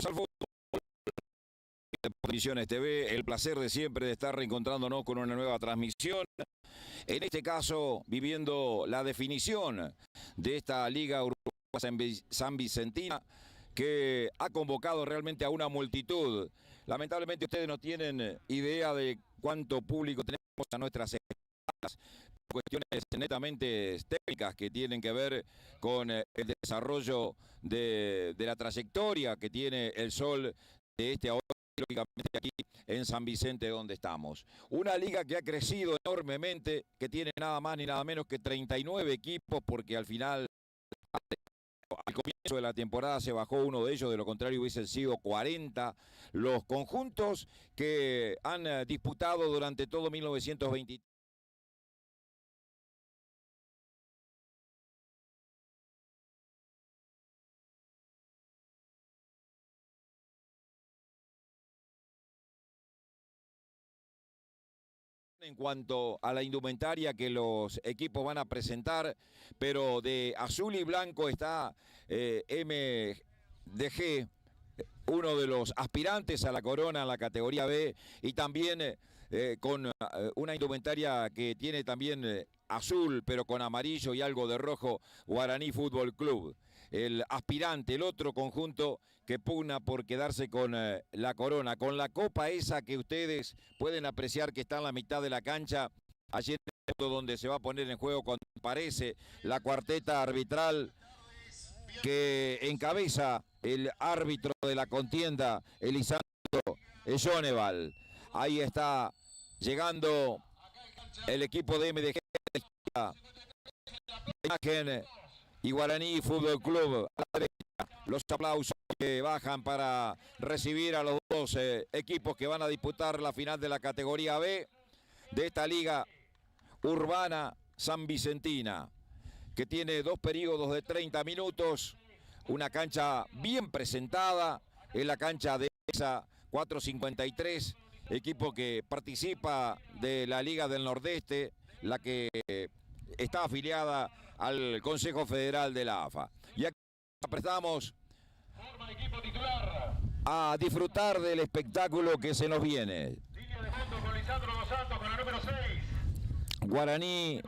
Al fútbol de Transmisiones TV, el placer de siempre de estar reencontrándonos con una nueva transmisión. En este caso, viviendo la definición de esta Liga Uruguaya San Vicentina, que ha convocado realmente a una multitud. Lamentablemente ustedes no tienen idea de cuánto público tenemos a nuestras espaldas. Cuestiones netamente técnicas que tienen que ver con el desarrollo de la trayectoria que tiene el Sol de este ahora, lógicamente aquí en San Vicente donde estamos. Una liga que ha crecido enormemente, que tiene nada más ni nada menos que 39 equipos, porque al final, al comienzo de la temporada se bajó uno de ellos, de lo contrario hubiesen sido 40 los conjuntos que han disputado durante todo 1923. En cuanto a la indumentaria que los equipos van a presentar, pero de azul y blanco está MDG, uno de los aspirantes a la corona en la categoría B, y también con una indumentaria que tiene también azul, pero con amarillo y algo de rojo, Guaraní Fútbol Club. El aspirante, el otro conjunto que pugna por quedarse con la corona, con la copa esa que ustedes pueden apreciar que está en la mitad de la cancha, allí en el punto donde se va a poner en juego cuando aparece la cuarteta arbitral que encabeza el árbitro de la contienda, Elisandro Joneval. Ahí está llegando el equipo de MDG, imagen y Guaraní Fútbol Club a la derecha. Los aplausos que bajan para recibir a los dos equipos que van a disputar la final de la categoría B de esta Liga Urbana San Vicentina, que tiene dos periodos de 30 minutos, una cancha bien presentada, en la cancha de esa 453, equipo que participa de la Liga del Nordeste, la que está afiliada al Consejo Federal de la AFA. Y aquí prestamos a disfrutar del espectáculo que se nos viene. Guaraní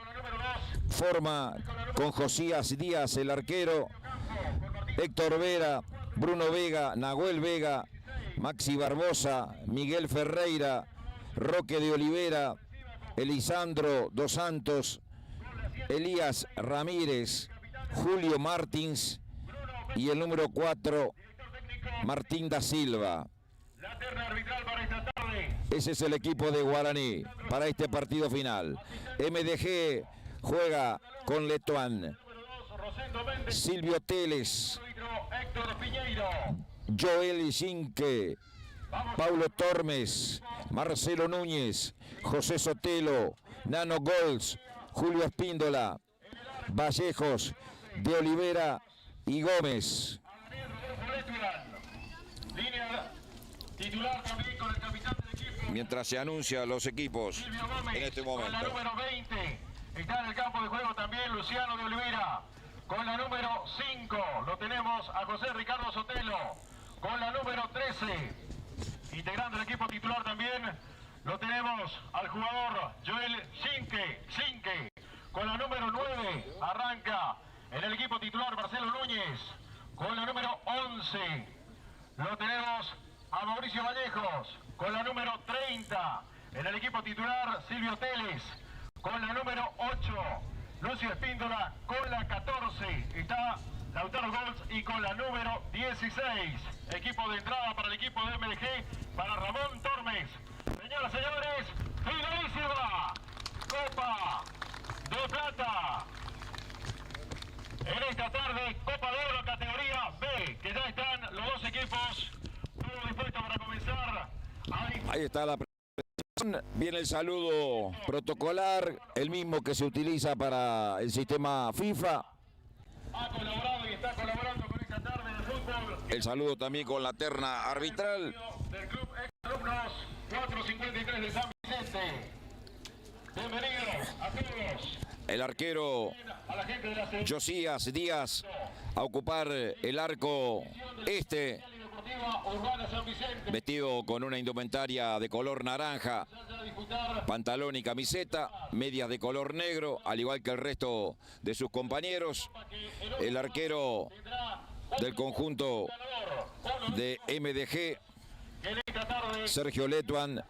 forma con Josías Díaz, el arquero, Héctor Vera, Bruno Vega, Nahuel Vega, Maxi Barbosa, Miguel Ferreira, Roque de Olivera, Elisandro Dos Santos, Elías Ramírez, Julio Martins y el número 4, Martín da Silva. Ese es el equipo de Guaraní para este partido final. MDG juega con Letuán, Silvio Teles, Joel Cinque, Paulo Tormes, Marcelo Núñez, José Sotelo, Nano Golds, Julio Espíndola, Vallejos, de Olivera y Gómez. Mientras se anuncian los equipos en este momento. Con la número 20 está en el campo de juego también Luciano de Olivera. Con la número 5 lo tenemos a José Ricardo Sotelo. Con la número 13, integrando el equipo titular también, lo tenemos al jugador Joel Cinque. Con la número 9 arranca en el equipo titular Marcelo Núñez. Con la número 11 lo tenemos a Mauricio Vallejos. Con la número 30 en el equipo titular Silvio Teles. Con la número 8 Lucio Espíndola. Con la 14 está Lautaro Golds y con la número 16 equipo de entrada para el equipo de MDG para Ramón Tormes. Señoras y señores, finalísima Copa de Plata en esta tarde, Copa de Oro categoría B, que ya están los dos equipos todos dispuestos para comenzar. Ahí está la presentación, viene el saludo protocolar, el mismo que se utiliza para el sistema FIFA. Ha colaborado y está colaborando con esta tarde de fútbol. El saludo también con la terna arbitral. Del Club Exalumnos 453 de San Vicente. Bienvenidos a todos. El arquero Josías Díaz a ocupar el arco este Deportiva Urbana San Vicente. Vestido con una indumentaria de color naranja, pantalón y camiseta, medias de color negro, al igual que el resto de sus compañeros. El arquero del conjunto de MDG, Sergio Letuan,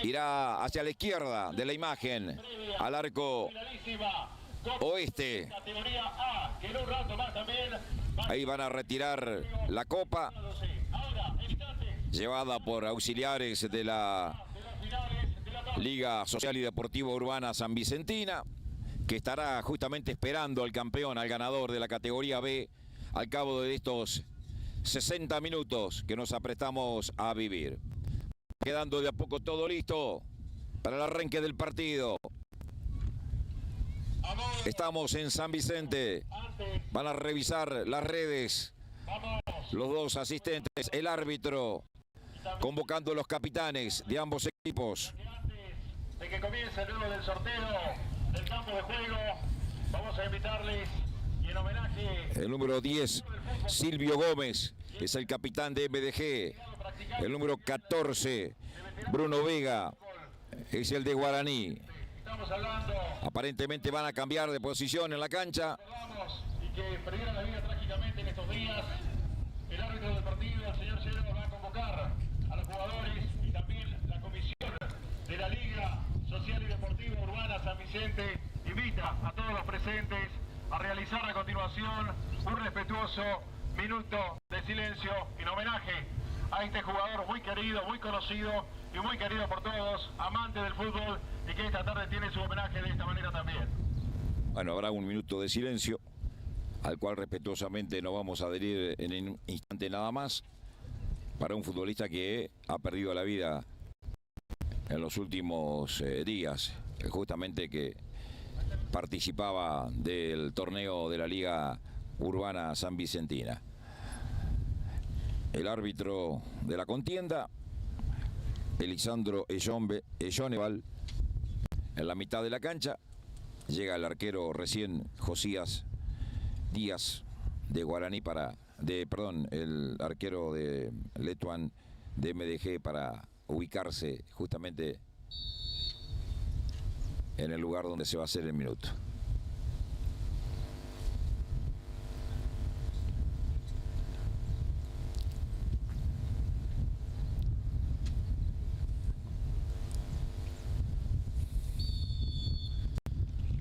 irá hacia la izquierda de la imagen, al arco oeste. Ahí van a retirar la copa, llevada por auxiliares de la Liga Social y Deportiva Urbana San Vicentina, que estará justamente esperando al campeón, al ganador de la categoría B, al cabo de estos 60 minutos que nos aprestamos a vivir. Quedando de a poco todo listo para el arranque del partido. Estamos en San Vicente. Van a revisar las redes los dos asistentes, el árbitro, convocando a los capitanes de ambos equipos. Antes de que comience luego del sorteo del campo de juego, vamos a invitarles y en homenaje... El número 10, Silvio Gómez, es el capitán de MDG. El número 14, Bruno Vega, es el de Guaraní. Aparentemente van a cambiar de posición en la cancha. Y que perdieron la vida trágicamente en estos días. El árbitro del partido, el señor Cero, va a convocar a los jugadores y también la comisión de la Liga Social y Deportiva Urbana San Vicente invita a todos los presentes a realizar a continuación un respetuoso minuto de silencio en homenaje a este jugador muy querido, muy conocido y muy querido por todos, amante del fútbol, y que esta tarde tiene su homenaje de esta manera también. Bueno, habrá un minuto de silencio, al cual respetuosamente nos vamos a adherir en un instante nada más, para un futbolista que ha perdido la vida en los últimos días, justamente que participaba del torneo de la Liga Urbana San Vicentina. El árbitro de la contienda, Elisandro Elloneval, en la mitad de la cancha. Llega el arquero recién Josías Díaz de Guaraní el arquero de Letuan de MDG para ubicarse justamente en el lugar donde se va a hacer el minuto.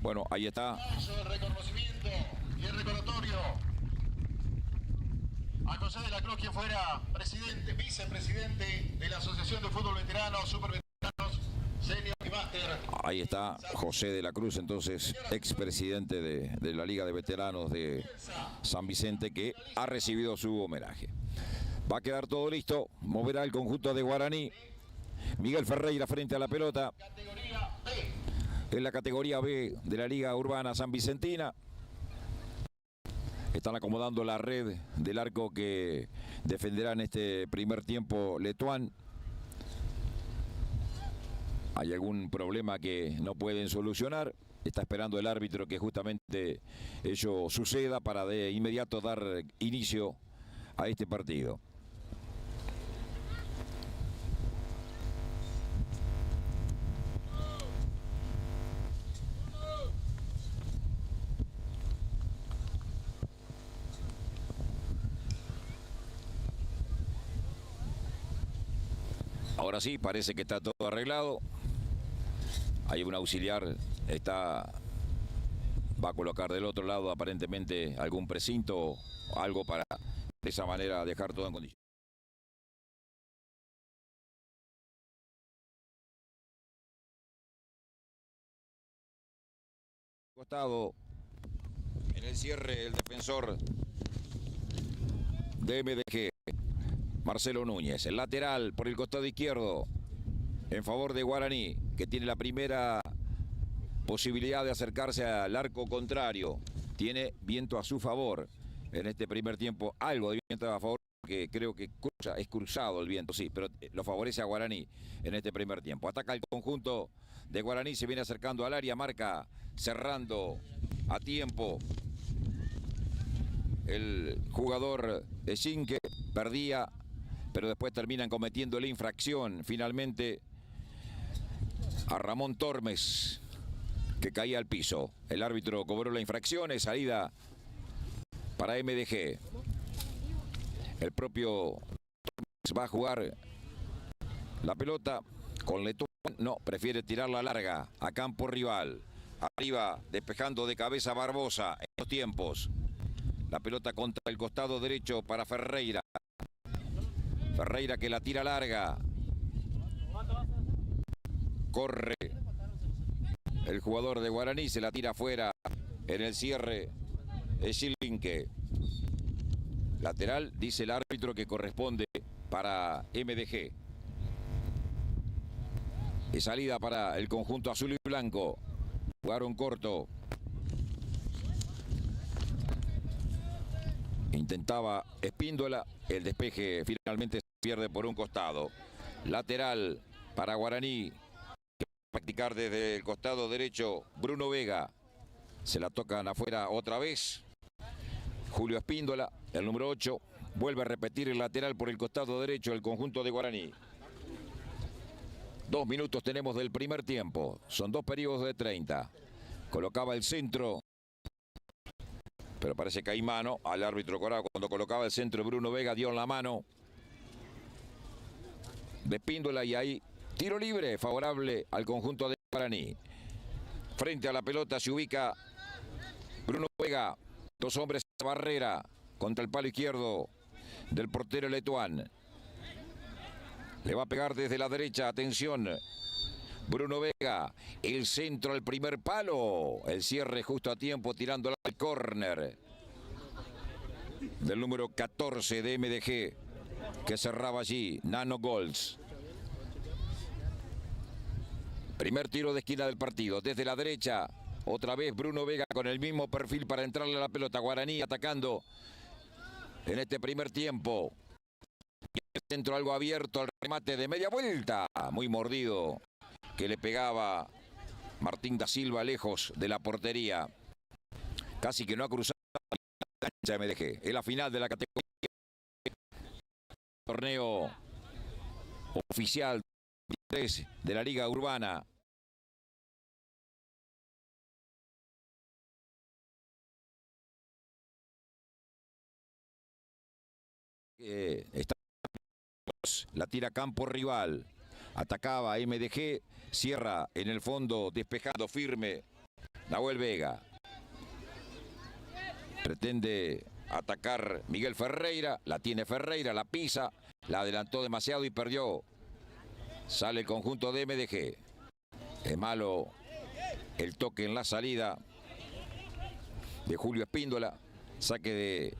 Bueno, ahí está. El reconocimiento y el recordatorio a José de la Cruz, quien fuera presidente, vicepresidente de la Asociación de Fútbol Veteranos, Superveteranos, Senior y Máster. Ahí está José de la Cruz, entonces expresidente de la Liga de Veteranos de San Vicente, que ha recibido su homenaje. Va a quedar todo listo, moverá el conjunto de Guaraní. Miguel Ferreira frente a la pelota. Categoría B. En la categoría B de la Liga Urbana San Vicentina. Están acomodando la red del arco que defenderá en este primer tiempo Letuan. Hay algún problema que no pueden solucionar. Está esperando el árbitro que justamente ello suceda para de inmediato dar inicio a este partido. Ahora sí, parece que está todo arreglado. Hay un auxiliar, va a colocar del otro lado aparentemente algún precinto o algo para de esa manera dejar todo en condición. Costado en el cierre el defensor de MDG, Marcelo Núñez. El lateral por el costado izquierdo en favor de Guaraní, que tiene la primera posibilidad de acercarse al arco contrario. Tiene viento a su favor en este primer tiempo, algo de viento a favor, que creo que es cruzado el viento, sí, pero lo favorece a Guaraní en este primer tiempo. Ataca el conjunto de Guaraní, se viene acercando al área, marca cerrando a tiempo el jugador de Cinque, perdía pero después terminan cometiendo la infracción finalmente a Ramón Tormes, que caía al piso. El árbitro cobró la infracción, es salida para MDG. El propio Tormes va a jugar la pelota con Letuán. No, prefiere tirarla larga a campo rival. Arriba, despejando de cabeza Barbosa en los tiempos. La pelota contra el costado derecho para Ferreira. Ferreira que la tira larga. Corre el jugador de Guaraní, se la tira afuera en el cierre. Es Silvinque. Lateral, dice el árbitro, que corresponde para MDG. Es salida para el conjunto azul y blanco. Jugaron corto. Intentaba Espíndola. El despeje finalmente se pierde por un costado. Lateral para Guaraní. Practicar desde el costado derecho Bruno Vega. Se la tocan afuera otra vez. Julio Espíndola, el número 8. Vuelve a repetir el lateral por el costado derecho el conjunto de Guaraní. 2 minutos tenemos del primer tiempo. Son 2 periodos de 30. Colocaba el centro, pero parece que hay mano al árbitro Corado. Cuando colocaba el centro, Bruno Vega dio en la mano de Espíndola y ahí tiro libre favorable al conjunto de Guaraní. Frente a la pelota se ubica Bruno Vega. 2 hombres de barrera contra el palo izquierdo del portero Letuán. Le va a pegar desde la derecha, atención. Bruno Vega, el centro al primer palo. El cierre justo a tiempo, tirando al córner del número 14 de MDG, que cerraba allí, Nano Golds. Primer tiro de esquina del partido, desde la derecha. Otra vez Bruno Vega con el mismo perfil para entrarle a la pelota. Guaraní atacando en este primer tiempo. El centro algo abierto al remate de media vuelta. Muy mordido que le pegaba Martín da Silva lejos de la portería. Casi que no ha cruzado la cancha de MDG. Es la final de la categoría. Torneo oficial de la Liga Urbana. La tira campo rival. Atacaba MDG. Cierra en el fondo, despejando firme Nahuel Vega. Pretende atacar Miguel Ferreira. La tiene Ferreira, la pisa. La adelantó demasiado y perdió. Sale el conjunto de MDG. Es malo el toque en la salida de Julio Espíndola. Saque de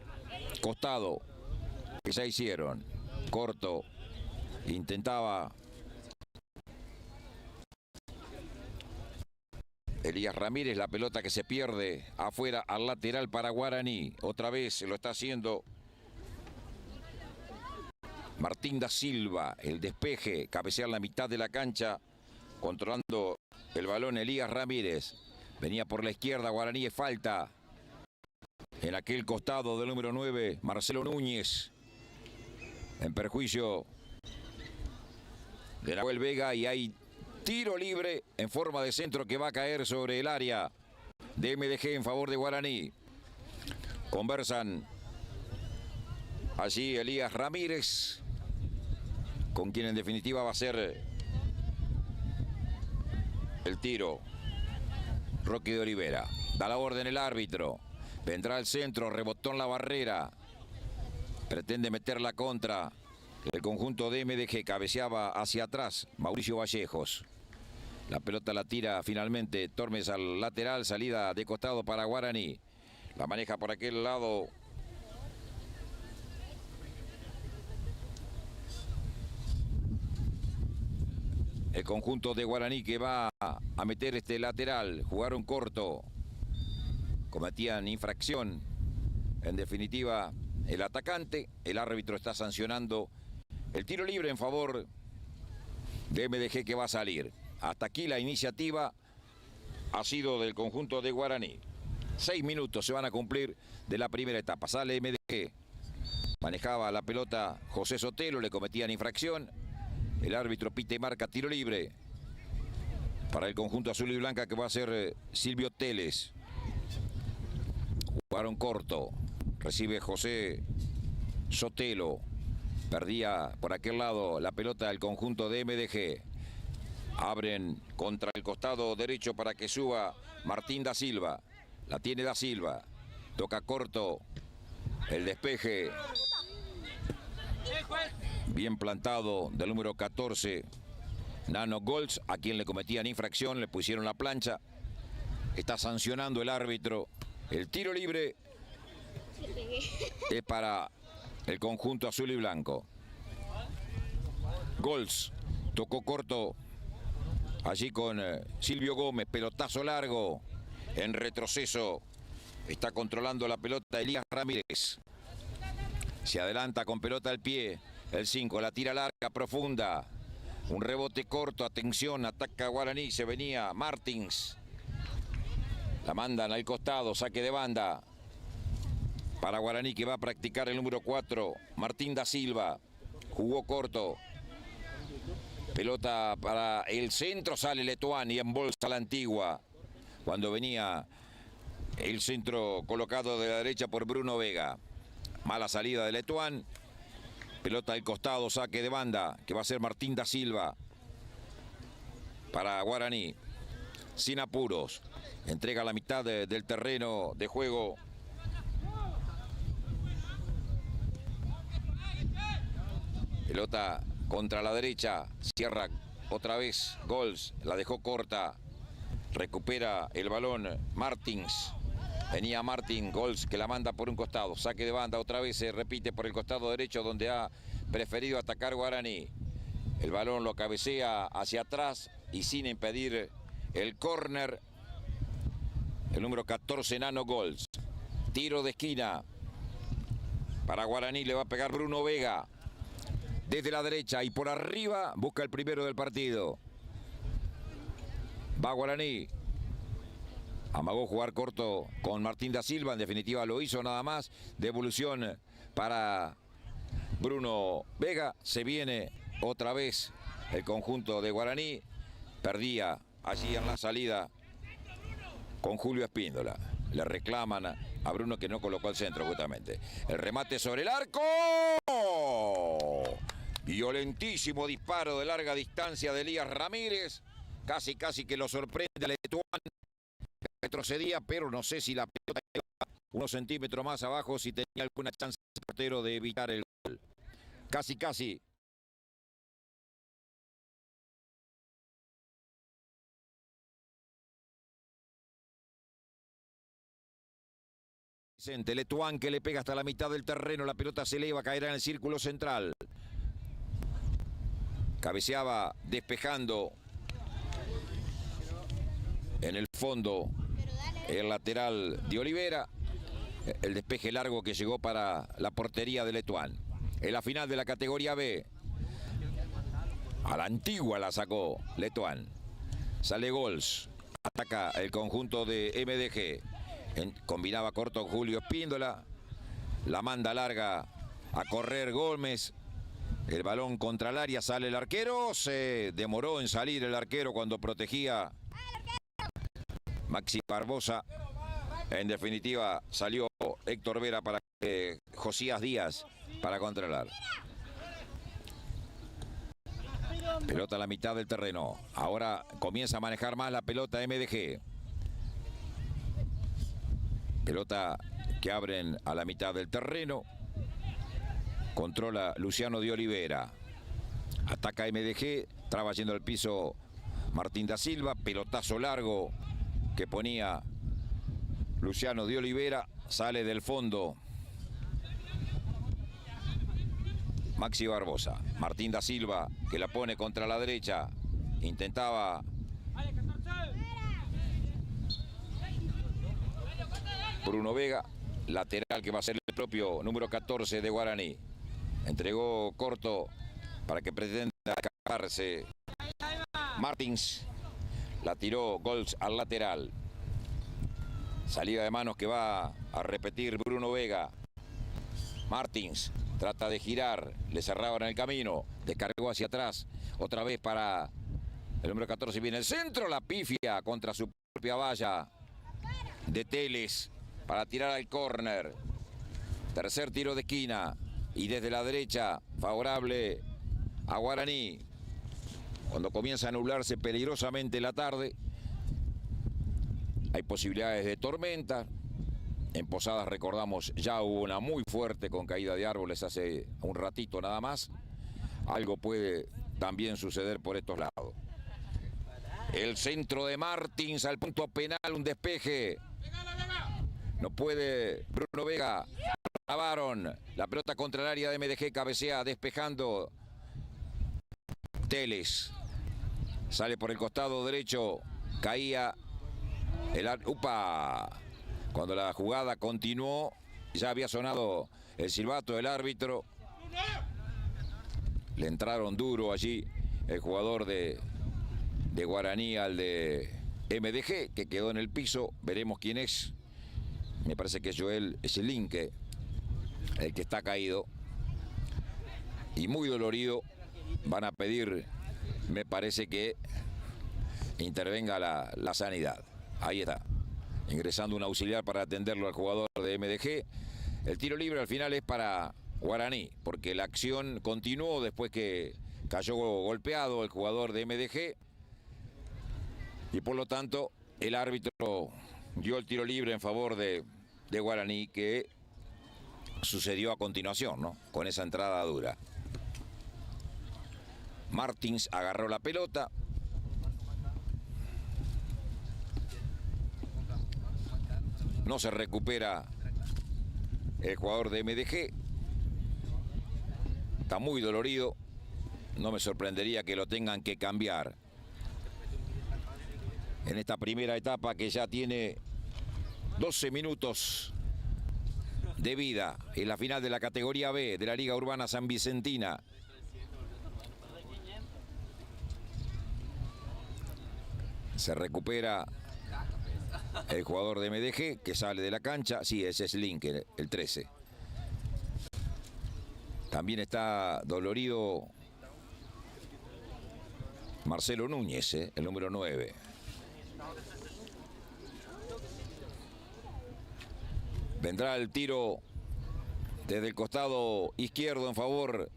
costado que ya hicieron. Corto. Intentaba Elías Ramírez, la pelota que se pierde afuera al lateral para Guaraní. Otra vez lo está haciendo Martín da Silva. El despeje, cabecear la mitad de la cancha, controlando el balón Elías Ramírez. Venía por la izquierda, Guaraní, es falta en aquel costado del número 9, Marcelo Núñez, en perjuicio de Nahuel Vega, y hay tiro libre en forma de centro que va a caer sobre el área de MDG en favor de Guaraní. Conversan allí Elías Ramírez, con quien en definitiva va a ser el tiro Rocky de Olivera. Da la orden el árbitro. Vendrá al centro, rebotó en la barrera. Pretende meter la contra. El conjunto de MDG cabeceaba hacia atrás Mauricio Vallejos. La pelota la tira finalmente Tormes al lateral, salida de costado para Guaraní. La maneja por aquel lado el conjunto de Guaraní, que va a meter este lateral. Jugaron corto, cometían infracción. En definitiva, el atacante, el árbitro está sancionando el tiro libre en favor de MDG, que va a salir. Hasta aquí la iniciativa ha sido del conjunto de Guaraní. 6 minutos se van a cumplir de la primera etapa. Sale MDG. Manejaba la pelota José Sotelo, le cometían infracción. El árbitro pita y marca tiro libre para el conjunto azul y blanca, que va a ser Silvio Teles. Jugaron corto. Recibe José Sotelo. Perdía por aquel lado la pelota del conjunto de MDG. Abren contra el costado derecho para que suba Martín da Silva. La tiene da Silva. Toca corto. El despeje bien plantado del número 14, Nano Golds, a quien le cometían infracción, le pusieron la plancha. Está sancionando el árbitro. El tiro libre es para el conjunto azul y blanco. Golds tocó corto allí con Silvio Gómez, pelotazo largo en retroceso. Está controlando la pelota Elías Ramírez. Se adelanta con pelota al pie. El 5, la tira larga, profunda. Un rebote corto, atención, ataca Guaraní. Se venía Martins. La mandan al costado, saque de banda. Para Guaraní, que va a practicar el número 4, Martín da Silva. Jugó corto. Pelota para el centro, sale Letuán y embolsa la Antigua. Cuando venía el centro colocado de la derecha por Bruno Vega. Mala salida de Letuán. Pelota al costado, saque de banda, que va a ser Martín da Silva. Para Guaraní. Sin apuros. Entrega la mitad del terreno de juego. Pelota contra la derecha. Cierra otra vez Golds. La dejó corta. Recupera el balón Martins. Venía Martín, Golds, que la manda por un costado. Saque de banda, otra vez se repite por el costado derecho, donde ha preferido atacar Guaraní. El balón lo cabecea hacia atrás y sin impedir el córner. El número 14, Nano Golds. Tiro de esquina. Para Guaraní le va a pegar Bruno Vega. Desde la derecha y por arriba busca el primero del partido. Va Guaraní. Amagó jugar corto con Martín da Silva, en definitiva lo hizo nada más. Devolución para Bruno Vega. Se viene otra vez el conjunto de Guaraní. Perdía allí en la salida con Julio Espíndola. Le reclaman a Bruno, que no colocó al centro justamente. El remate sobre el arco. Violentísimo disparo de larga distancia de Elías Ramírez. Casi que lo sorprende a Letuán. Retrocedía, pero no sé si la pelota iba unos centímetros más abajo, si tenía alguna chance el portero de evitar el gol. Casi. Letuán, que le pega hasta la mitad del terreno, la pelota se eleva, caerá en el círculo central. Cabeceaba despejando en el fondo el lateral de Olivera. El despeje largo que llegó para la portería de Letuán. En la final de la categoría B. A la Antigua la sacó Letuán. Sale Golds. Ataca el conjunto de MDG. Combinaba corto con Julio Espíndola. La manda larga a correr Gómez. El balón contra el área, sale el arquero. Se demoró en salir el arquero cuando protegía Maxi Barbosa. En definitiva salió Héctor Vera para Josías Díaz para controlar. Pelota a la mitad del terreno. Ahora comienza a manejar más la pelota MDG. Pelota que abren a la mitad del terreno. Controla Luciano de Olivera. Ataca MDG. Traba yendo al piso Martín da Silva. Pelotazo largo que ponía Luciano de Olivera. Sale del fondo Maxi Barbosa. Martín da Silva, que la pone contra la derecha. Intentaba Bruno Vega. Lateral que va a ser el propio número 14 de Guaraní. Entregó corto para que pretenda escaparse Martins. La tiró Golds al lateral. Salida de manos que va a repetir Bruno Vega. Martins trata de girar, le cerraban el camino, descargó hacia atrás, otra vez para el número 14, viene el centro, la pifia contra su propia valla de Teles para tirar al córner. Tercer tiro de esquina y desde la derecha favorable a Guaraní. Cuando comienza a nublarse peligrosamente la tarde, hay posibilidades de tormenta. En Posadas, recordamos, ya hubo una muy fuerte con caída de árboles hace un ratito nada más. Algo puede también suceder por estos lados. El centro de Martins al punto penal, un despeje. No puede Bruno Vega. Grabaron la pelota contra el área de MDG, cabecea, despejando. Teles. Sale por el costado derecho. Caía el... ¡Upa! Cuando la jugada continuó, ya había sonado el silbato del árbitro. Le entraron duro allí el jugador de Guaraní al de MDG, que quedó en el piso. Veremos quién es. Me parece que es Joel Selinque, el que está caído. Y muy dolorido. Van a pedir, me parece, que intervenga la sanidad. Ahí está. Ingresando un auxiliar para atenderlo al jugador de MDG. El tiro libre al final es para Guaraní, porque la acción continuó después que cayó golpeado el jugador de MDG. Y por lo tanto, el árbitro dio el tiro libre en favor de Guaraní, que sucedió a continuación, ¿no? Con esa entrada dura. Martins agarró la pelota. No se recupera el jugador de MDG. Está muy dolorido. No me sorprendería que lo tengan que cambiar en esta primera etapa, que ya tiene 12 minutos de vida en la final de la categoría B de la Liga Urbana San Vicentina. Se recupera el jugador de MDG, que sale de la cancha. Sí, ese es Link, el 13. También está dolorido Marcelo Núñez, el número 9. Vendrá el tiro desde el costado izquierdo en favor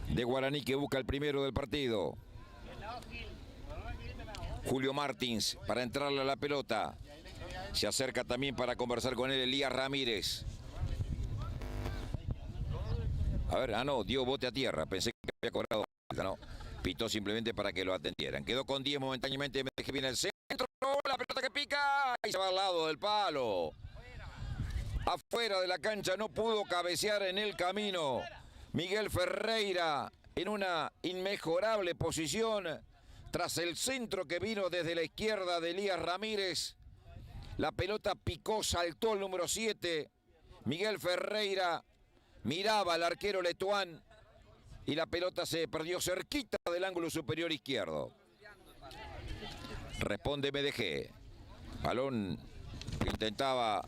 de Guaraní, que busca el primero del partido. Julio Martins para entrarle a la pelota. Se acerca también para conversar con él Elías Ramírez. A ver, no, dio bote a tierra. Pensé que había cobrado falta, no. Pitó simplemente para que lo atendieran. Quedó con 10 momentáneamente. MDG viene el centro. La pelota que pica. Y se va al lado del palo. Afuera de la cancha, no pudo cabecear en el camino. Miguel Ferreira en una inmejorable posición. Tras el centro que vino desde la izquierda de Elías Ramírez. La pelota picó, saltó el número 7. Miguel Ferreira miraba al arquero Letuán. Y la pelota se perdió cerquita del ángulo superior izquierdo. Responde MDG. Balón que intentaba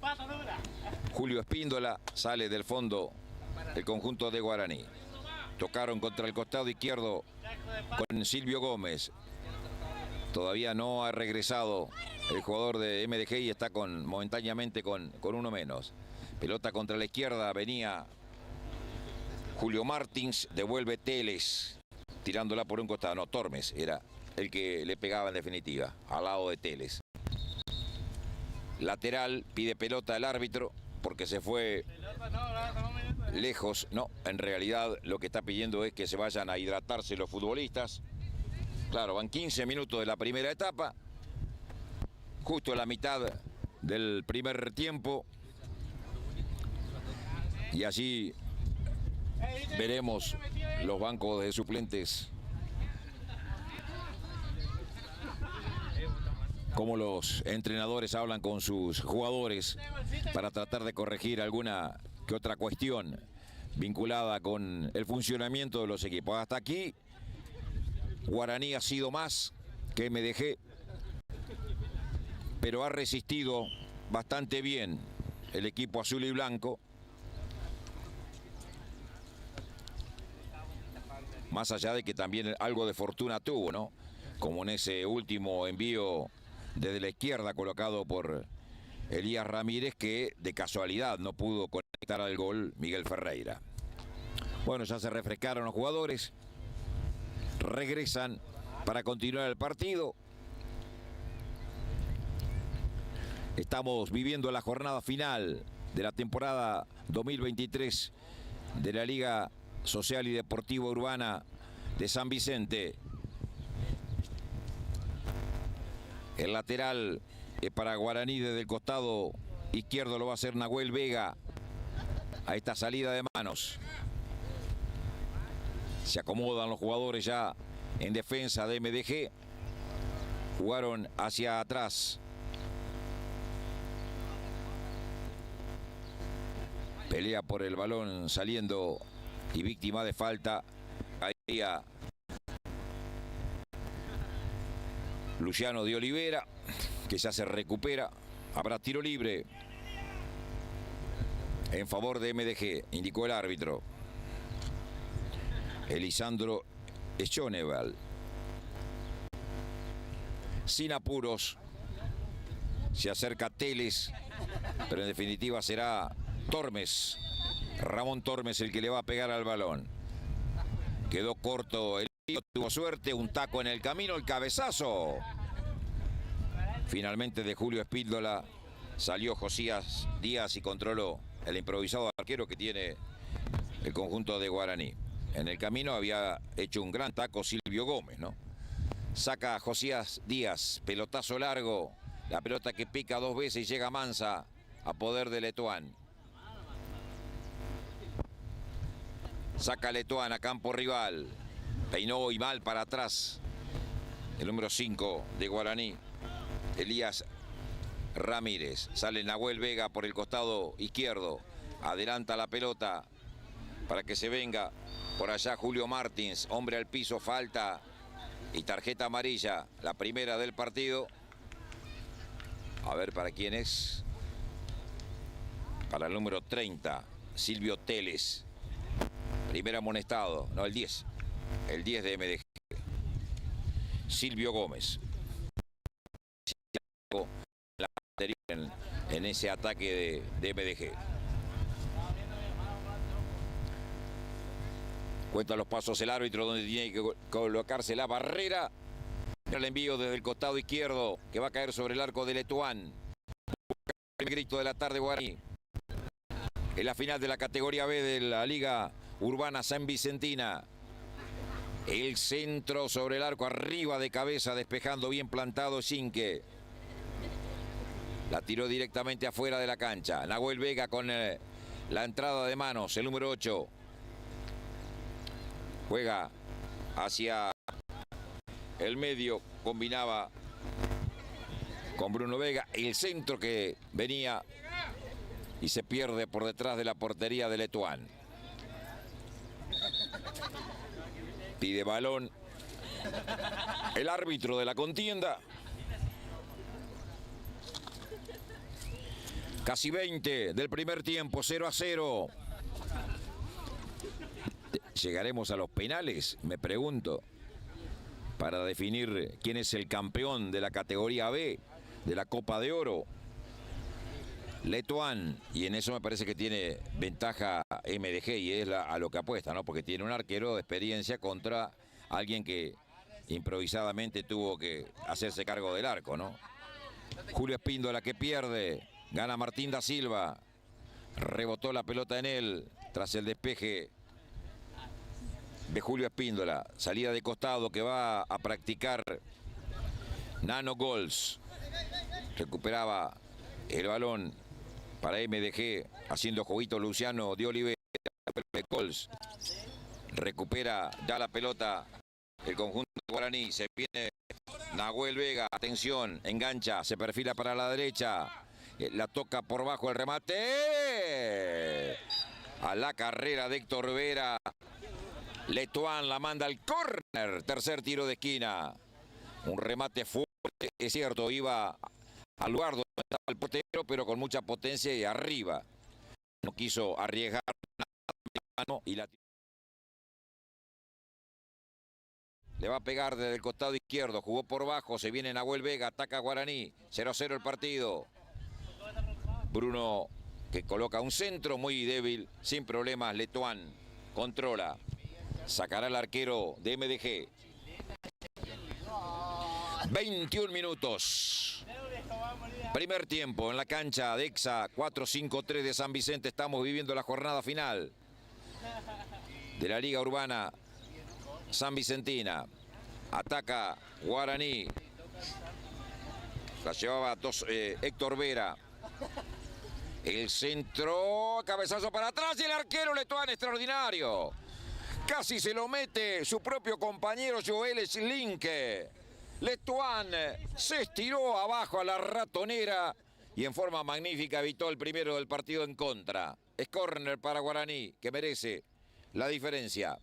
Julio Espíndola. Sale del fondo el conjunto de Guaraní. Tocaron contra el costado izquierdo con Silvio Gómez. Todavía no ha regresado el jugador de MDG y está momentáneamente con uno menos. Pelota contra la izquierda, venía Julio Martins, devuelve Teles, tirándola por un costado. No, Tormes era el que le pegaba en definitiva, al lado de Teles. Lateral, pide pelota al árbitro porque se fue lejos. No, en realidad lo que está pidiendo es que se vayan a hidratarse los futbolistas. Claro, van 15 minutos de la primera etapa, justo a la mitad del primer tiempo. Y allí veremos los bancos de suplentes, cómo los entrenadores hablan con sus jugadores para tratar de corregir alguna que otra cuestión vinculada con el funcionamiento de los equipos. Hasta aquí Guaraní ha sido más que MDG, pero ha resistido bastante bien el equipo azul y blanco. Más allá de que también algo de fortuna tuvo, ¿no? Como en ese último envío desde la izquierda colocado por Elías Ramírez, que de casualidad no pudo conectar al gol Miguel Ferreira. Bueno, ya se refrescaron los jugadores. Regresan para continuar el partido. Estamos viviendo la jornada final de la temporada 2023 de la Liga Social y Deportiva Urbana de San Vicente. El lateral es para Guaraní. Desde el costado izquierdo lo va a hacer Nahuel Vega a esta salida de manos. Se acomodan los jugadores ya en defensa de MDG. Jugaron hacia atrás. Pelea por el balón saliendo y víctima de falta. Caía Luciano de Olivera, que ya se recupera. Habrá tiro libre en favor de MDG, indicó el árbitro. Elisandro Schoneval. Sin apuros. Se acerca Teles, pero en definitiva será Tormes, Ramón Tormes, el que le va a pegar al balón. Quedó corto el tío, tuvo suerte, un taco en el camino, el cabezazo. Finalmente de Julio Espíndola salió Josías Díaz y controló el improvisado arquero que tiene el conjunto de Guaraní. En el camino había hecho un gran taco Silvio Gómez, ¿no? Saca a Josías Díaz, pelotazo largo, la pelota que pica dos veces y llega Mansa a poder de Letuán. Saca Letuán a campo rival. Peinó y mal para atrás. El número 5 de Guaraní, Elías Ramírez. Sale Nahuel Vega por el costado izquierdo. Adelanta la pelota para que se venga por allá Julio Martins. Hombre al piso, falta y tarjeta amarilla. La primera del partido. A ver para quién es. Para el número 30, Silvio Teles. Primer amonestado, no, el 10. El 10 de MDG. Silvio Gómez. En ese ataque de MDG. Cuenta los pasos el árbitro donde tiene que colocarse la barrera. El envío desde el costado izquierdo que va a caer sobre el arco de Letuán. El grito de la tarde Guaraní. En la final de la categoría B de la Liga Urbana San Vicentina. El centro sobre el arco, arriba de cabeza, despejando bien plantado Sinque. La tiró directamente afuera de la cancha. Nahuel Vega con la entrada de manos, el número 8. Juega hacia el medio, combinaba con Bruno Vega. El centro que venía y se pierde por detrás de la portería de Letuán. Pide balón el árbitro de la contienda. Casi 20 del primer tiempo, 0-0. ¿Llegaremos a los penales? Me pregunto. Para definir quién es el campeón de la categoría B de la Copa de Oro. Letuán, y en eso me parece que tiene ventaja MDG y es a lo que apuesta, ¿no? Porque tiene un arquero de experiencia contra alguien que improvisadamente tuvo que hacerse cargo del arco, ¿no? Julio Espíndola que pierde, gana Martín da Silva, rebotó la pelota en él tras el despeje de Julio Espíndola, salida de costado que va a practicar Nano Gols, recuperaba el balón para MDG, haciendo juguito Luciano de Olivera. Gols recupera ya la pelota el conjunto de Guaraní. Se viene Nahuel Vega, atención, engancha, se perfila para la derecha. La toca por bajo el remate. A la carrera de Héctor Vera. Letuán la manda al córner. Tercer tiro de esquina. Un remate fuerte, es cierto, iba al lugar donde estaba el portero, pero con mucha potencia y arriba. No quiso arriesgar nada y la le va a pegar desde el costado izquierdo, jugó por bajo, se viene Nahuel Vega, ataca a Guaraní, 0-0 el partido. Bruno que coloca un centro muy débil, sin problemas, Letuán controla, sacará el arquero de MDG. 21 minutos. Primer tiempo en la cancha de EXA 453 de San Vicente. Estamos viviendo la jornada final de la Liga Urbana San Vicentina. Ataca Guaraní. La llevaba Héctor Vera. El centro, cabezazo para atrás y el arquero Letuán extraordinario. Casi se lo mete su propio compañero Joel Slinke. Letuán se estiró abajo a la ratonera y en forma magnífica evitó el primero del partido en contra. Es córner para Guaraní, que merece la diferencia.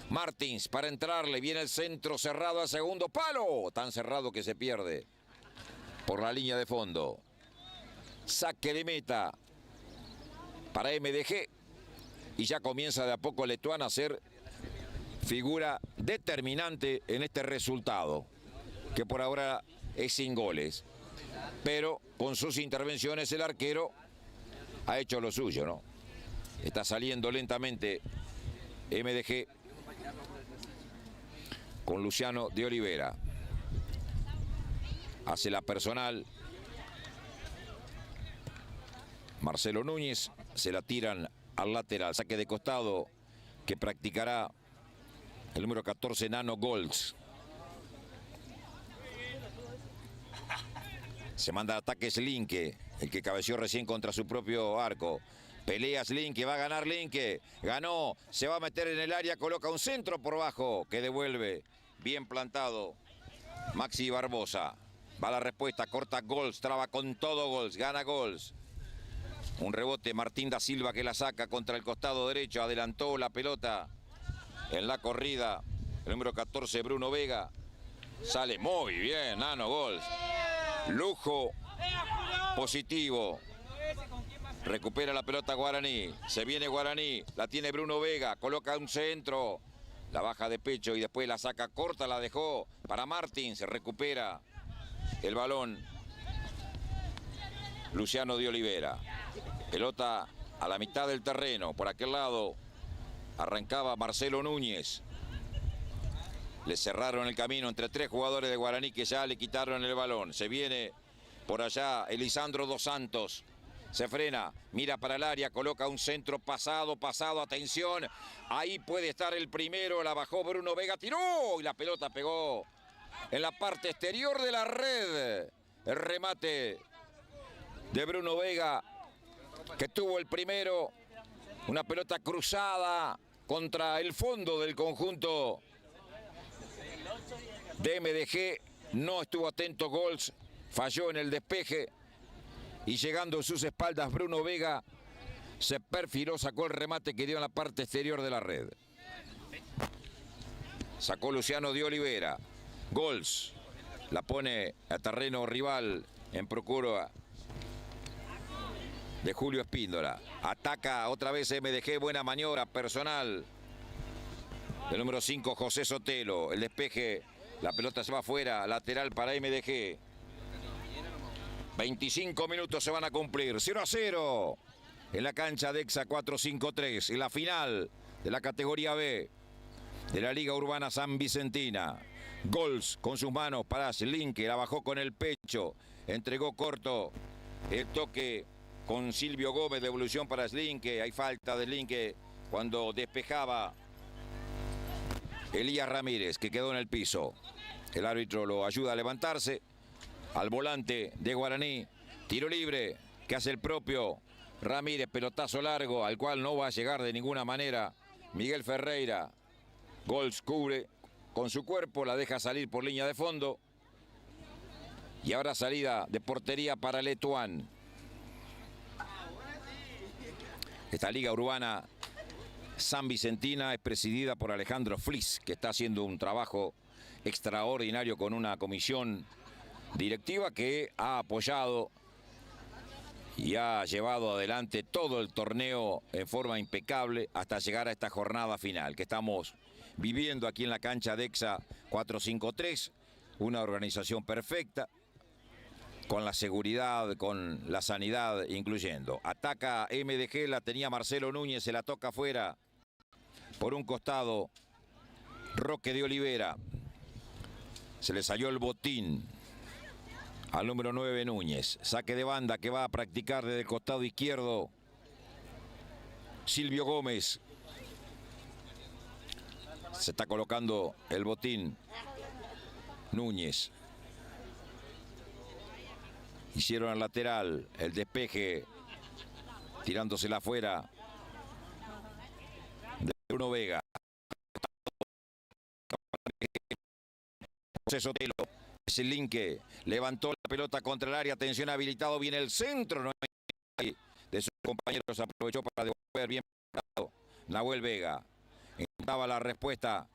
Martins para entrarle, viene el centro cerrado al segundo palo. Tan cerrado que se pierde por la línea de fondo. Saque de meta para MDG. Y ya comienza de a poco Letuán a ser figura determinante en este resultado, que por ahora es sin goles. Pero con sus intervenciones el arquero ha hecho lo suyo, ¿no? Está saliendo lentamente MDG con Luciano de Olivera. Hace la personal Marcelo Núñez, se la tiran al lateral, saque de costado que practicará el número 14, Nano Golds. Se manda ataque Slinke, el que cabeció recién contra su propio arco. Pelea Slinke, va a ganar Linke. Ganó, se va a meter en el área, coloca un centro por bajo que devuelve. Bien plantado Maxi Barbosa. Va la respuesta, corta Golds, traba con todo Golds, gana Golds. Un rebote, Martín da Silva que la saca contra el costado derecho, adelantó la pelota en la corrida. El número 14, Bruno Vega. Sale muy bien, Nano Golds. Lujo positivo. Recupera la pelota Guaraní. Se viene Guaraní, la tiene Bruno Vega, coloca un centro. La baja de pecho y después la saca corta, la dejó para Martín. Se recupera el balón Luciano de Olivera. Pelota a la mitad del terreno. Por aquel lado arrancaba Marcelo Núñez. Le cerraron el camino entre tres jugadores de Guaraní que ya le quitaron el balón. Se viene por allá Elisandro Dos Santos. Se frena, mira para el área, coloca un centro pasado, atención. Ahí puede estar el primero, la bajó Bruno Vega, tiró y la pelota pegó en la parte exterior de la red. El remate de Bruno Vega, que tuvo el primero, una pelota cruzada contra el fondo del conjunto de MDG. No estuvo atento Golds, falló en el despeje. Y llegando a sus espaldas, Bruno Vega se perfiló, sacó el remate que dio en la parte exterior de la red. Sacó Luciano de Olivera. Golds la pone a terreno rival en procura de Julio Espíndola. Ataca otra vez MDG, buena maniobra personal del número 5, José Sotelo. El despeje, la pelota se va afuera, lateral para MDG. 25 minutos se van a cumplir, 0-0 en la cancha de EXA 453, en la final de la categoría B de la Liga Urbana San Vicentina. Golds con sus manos para Slinke, la bajó con el pecho, entregó corto el toque con Silvio Gómez, devolución para Slinke. Hay falta de Slinke cuando despejaba Elías Ramírez, que quedó en el piso. El árbitro lo ayuda a levantarse. Al volante de Guaraní, tiro libre que hace el propio Ramírez, pelotazo largo al cual no va a llegar de ninguna manera Miguel Ferreira. Golds cubre con su cuerpo, la deja salir por línea de fondo y ahora salida de portería para Letuán. Esta Liga Urbana San Vicentina es presidida por Alejandro Flis, que está haciendo un trabajo extraordinario con una comisión Directiva que ha apoyado y ha llevado adelante todo el torneo en forma impecable hasta llegar a esta jornada final que estamos viviendo aquí en la cancha Dexa 453, una organización perfecta, con la seguridad, con la sanidad incluyendo. Ataca MDG, la tenía Marcelo Núñez, se la toca afuera. Por un costado, Roque de Olivera. Se le salió el botín al número 9 Núñez. Saque de banda que va a practicar desde el costado izquierdo Silvio Gómez. Se está colocando el botín Núñez. Hicieron al lateral el despeje, tirándosela afuera de Bruno Vega. José Sotelo, ese linke, levantó la pelota contra el área, atención habilitado, viene el centro, no hay de sus compañeros, aprovechó para devolver bien parado Nahuel Vega. Intentaba la respuesta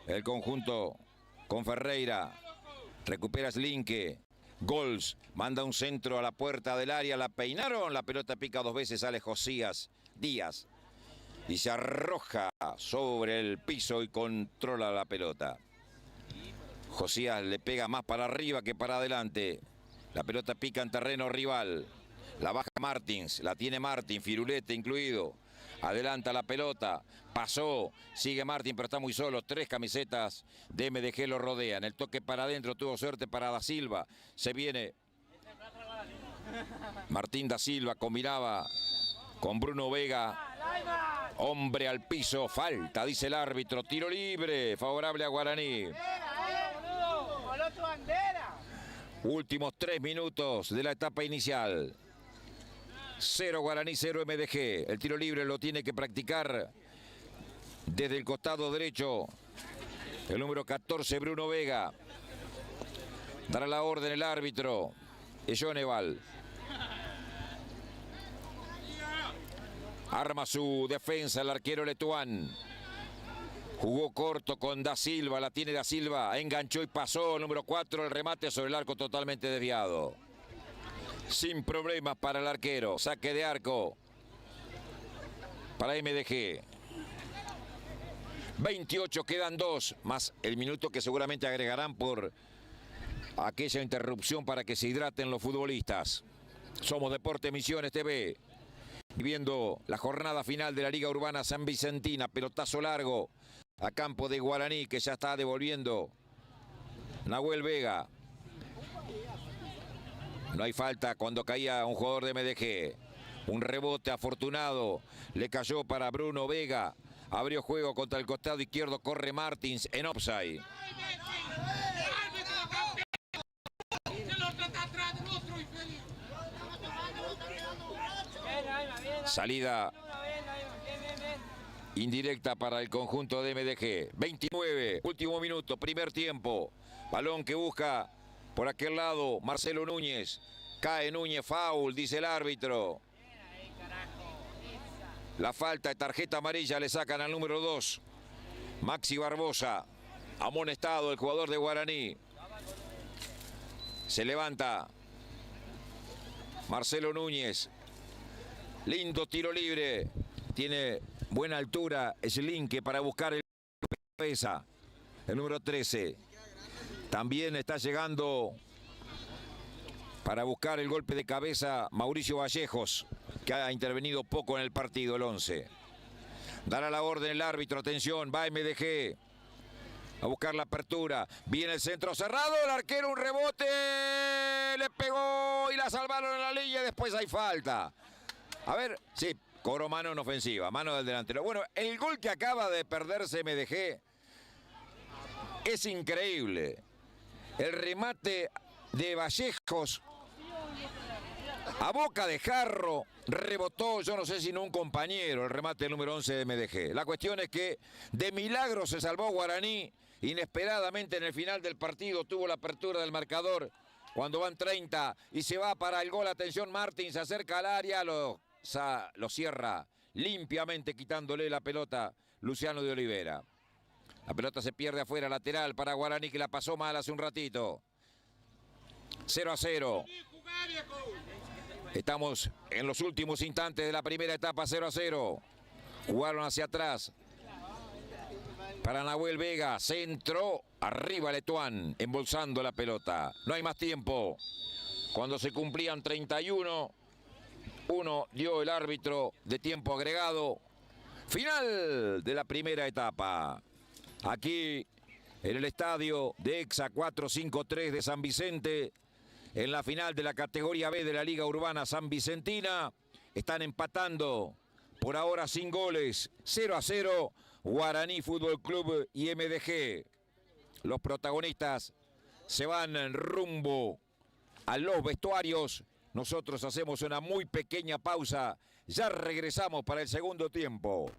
el conjunto con Ferreira, recupera Slinke. Gols, manda un centro a la puerta del área, la peinaron, la pelota pica dos veces, sale Josías Díaz y se arroja sobre el piso y controla la pelota. Josías le pega más para arriba que para adelante, la pelota pica en terreno rival, la baja Martins, la tiene Martín, Firulete incluido, adelanta la pelota, pasó, sigue Martín pero está muy solo, 3 camisetas de MDG lo rodean, el toque para adentro, tuvo suerte para Da Silva, se viene Martín Da Silva, combinaba con Bruno Vega, hombre al piso, falta, dice el árbitro, tiro libre, favorable a Guaraní. Últimos 3 minutos de la etapa inicial. 0 Guaraní, 0 MDG. El tiro libre lo tiene que practicar desde el costado derecho el número 14 Bruno Vega. Dará la orden el árbitro Joneval. Arma su defensa el arquero Letuán. Jugó corto con Da Silva, la tiene Da Silva, enganchó y pasó, número 4, el remate sobre el arco totalmente desviado. Sin problemas para el arquero, saque de arco para MDG. 28, quedan 2, más el minuto que seguramente agregarán por aquella interrupción para que se hidraten los futbolistas. Somos Deporte Misiones TV, viviendo la jornada final de la Liga Urbana San Vicentina, pelotazo largo a campo de Guaraní que ya está devolviendo Nahuel Vega. No hay falta cuando caía un jugador de MDG. Un rebote afortunado le cayó para Bruno Vega. Abrió juego contra el costado izquierdo, corre Martins en offside. Salida indirecta para el conjunto de MDG. 29, último minuto, primer tiempo. Balón que busca por aquel lado Marcelo Núñez. Cae Núñez, foul, dice el árbitro. La falta de tarjeta amarilla le sacan al número 2. Maxi Barbosa. Amonestado el jugador de Guaraní. Se levanta Marcelo Núñez. Lindo tiro libre. Tiene buena altura Slinke para buscar el cabeza. El número 13. También está llegando para buscar el golpe de cabeza Mauricio Vallejos, que ha intervenido poco en el partido, el 11. Dará la orden el árbitro, atención, va MDG a buscar la apertura. Viene el centro cerrado, el arquero un rebote, le pegó y la salvaron en la línea y después hay falta. A ver, sí, cobró mano en ofensiva, mano del delantero. Bueno, el gol que acaba de perderse MDG es increíble. El remate de Vallejos a boca de jarro, rebotó, yo no sé si no un compañero, el remate del número 11 de MDG. La cuestión es que de milagro se salvó Guaraní, inesperadamente en el final del partido tuvo la apertura del marcador cuando van 30 y se va para el gol. Atención, Martín se acerca al área, lo cierra limpiamente quitándole la pelota Luciano de Olivera. La pelota se pierde afuera, lateral para Guaraní que la pasó mal hace un ratito. 0-0. Estamos en los últimos instantes de la primera etapa, 0-0. Jugaron hacia atrás. Para Nahuel Vega, centro, arriba Letuán, embolsando la pelota. No hay más tiempo. Cuando se cumplían 31, uno dio el árbitro de tiempo agregado. Final de la primera etapa. Aquí en el estadio de EXA 453 de San Vicente, en la final de la categoría B de la Liga Urbana San Vicentina, están empatando por ahora sin goles, 0-0, Guaraní Fútbol Club y MDG. Los protagonistas se van rumbo a los vestuarios. Nosotros hacemos una muy pequeña pausa. Ya regresamos para el segundo tiempo.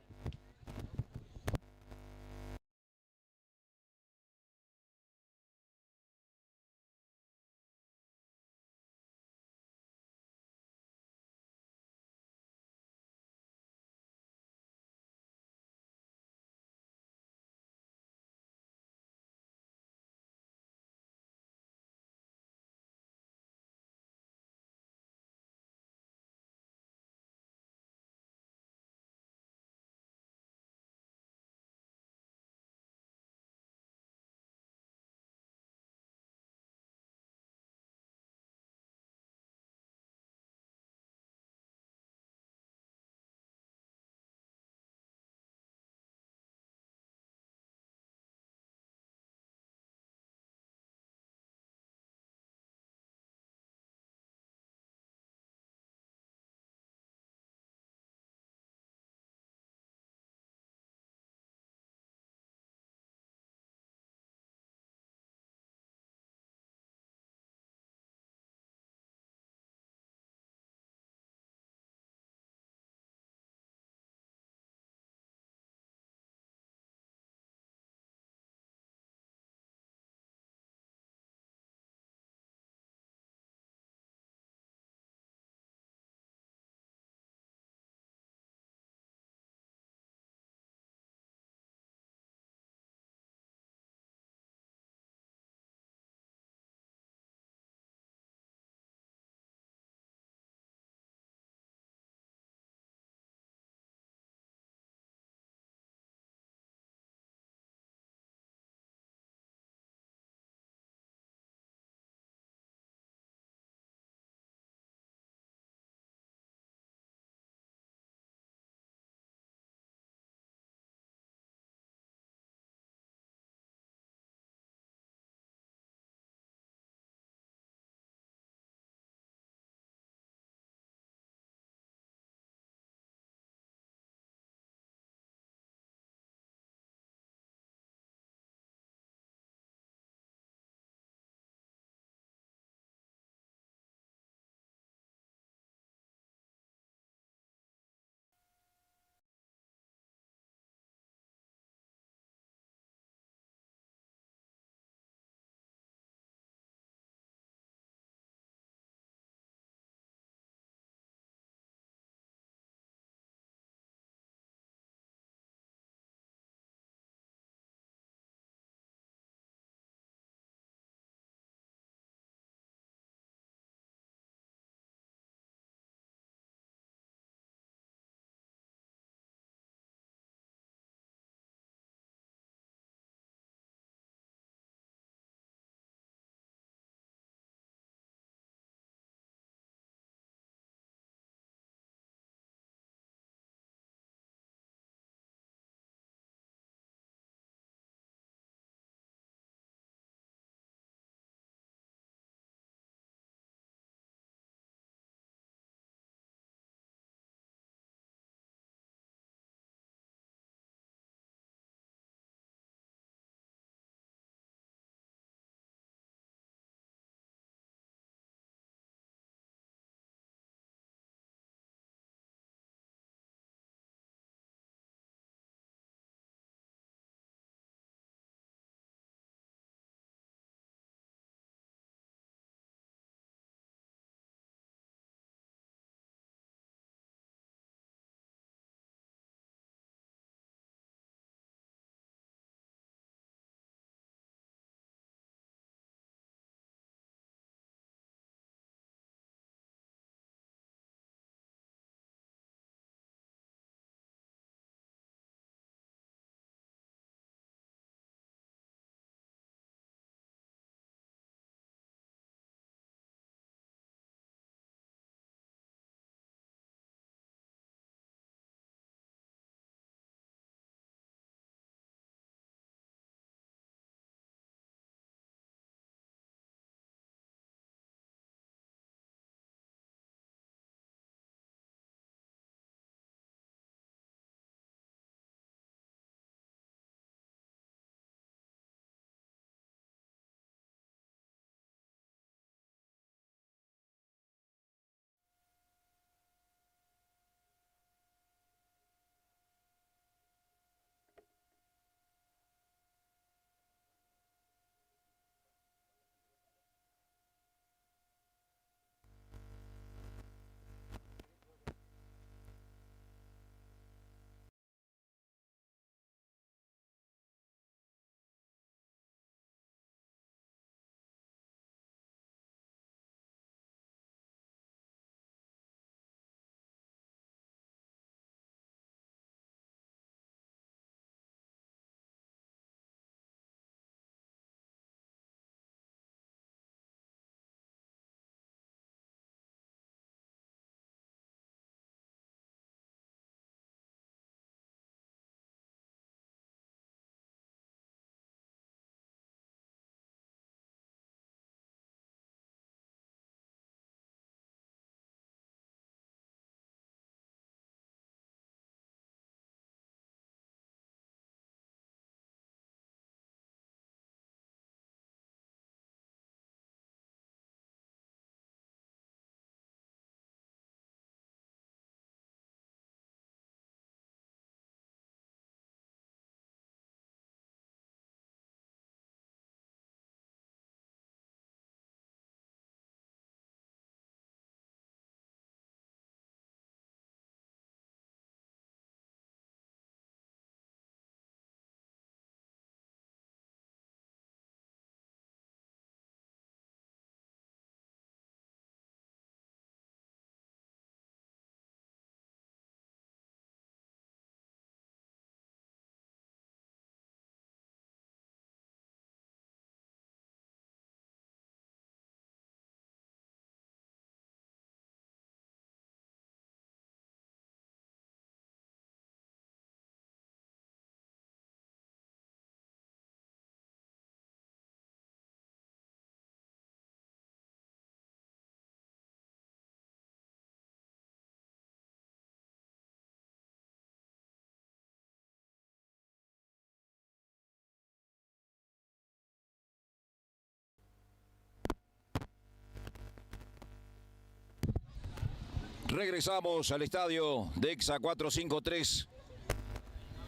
Regresamos al estadio de EXA 453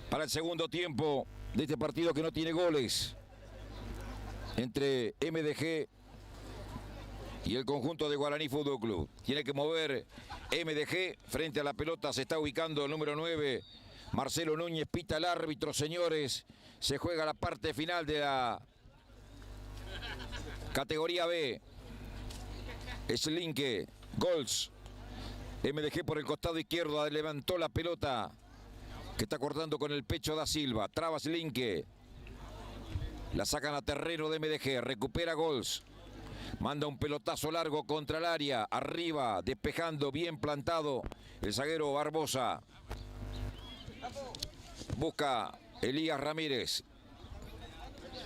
para el segundo tiempo de este partido que no tiene goles entre MDG y el conjunto de Guaraní Fútbol Club. Tiene que mover MDG frente a la pelota. Se está ubicando el número 9, Marcelo Núñez. Pita el árbitro, señores. Se juega la parte final de la categoría B. Slinke, Gols. MDG por el costado izquierdo levantó la pelota que está cortando con el pecho da Silva. Traba Slinke. La sacan a terreno de MDG. Recupera Gols. Manda un pelotazo largo contra el área. Arriba, despejando, bien plantado el zaguero Barbosa. Busca Elías Ramírez.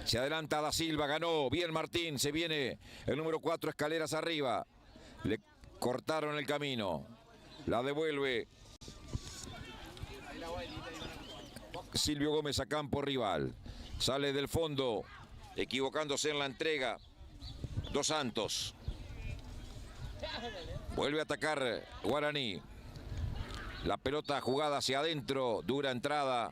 Se adelanta da Silva, ganó. Bien Martín, se viene el número 4, escaleras arriba. Le cortaron el camino. La devuelve Silvio Gómez a campo rival. Sale del fondo, equivocándose en la entrega Dos Santos. Vuelve a atacar Guaraní. La pelota jugada hacia adentro, dura entrada.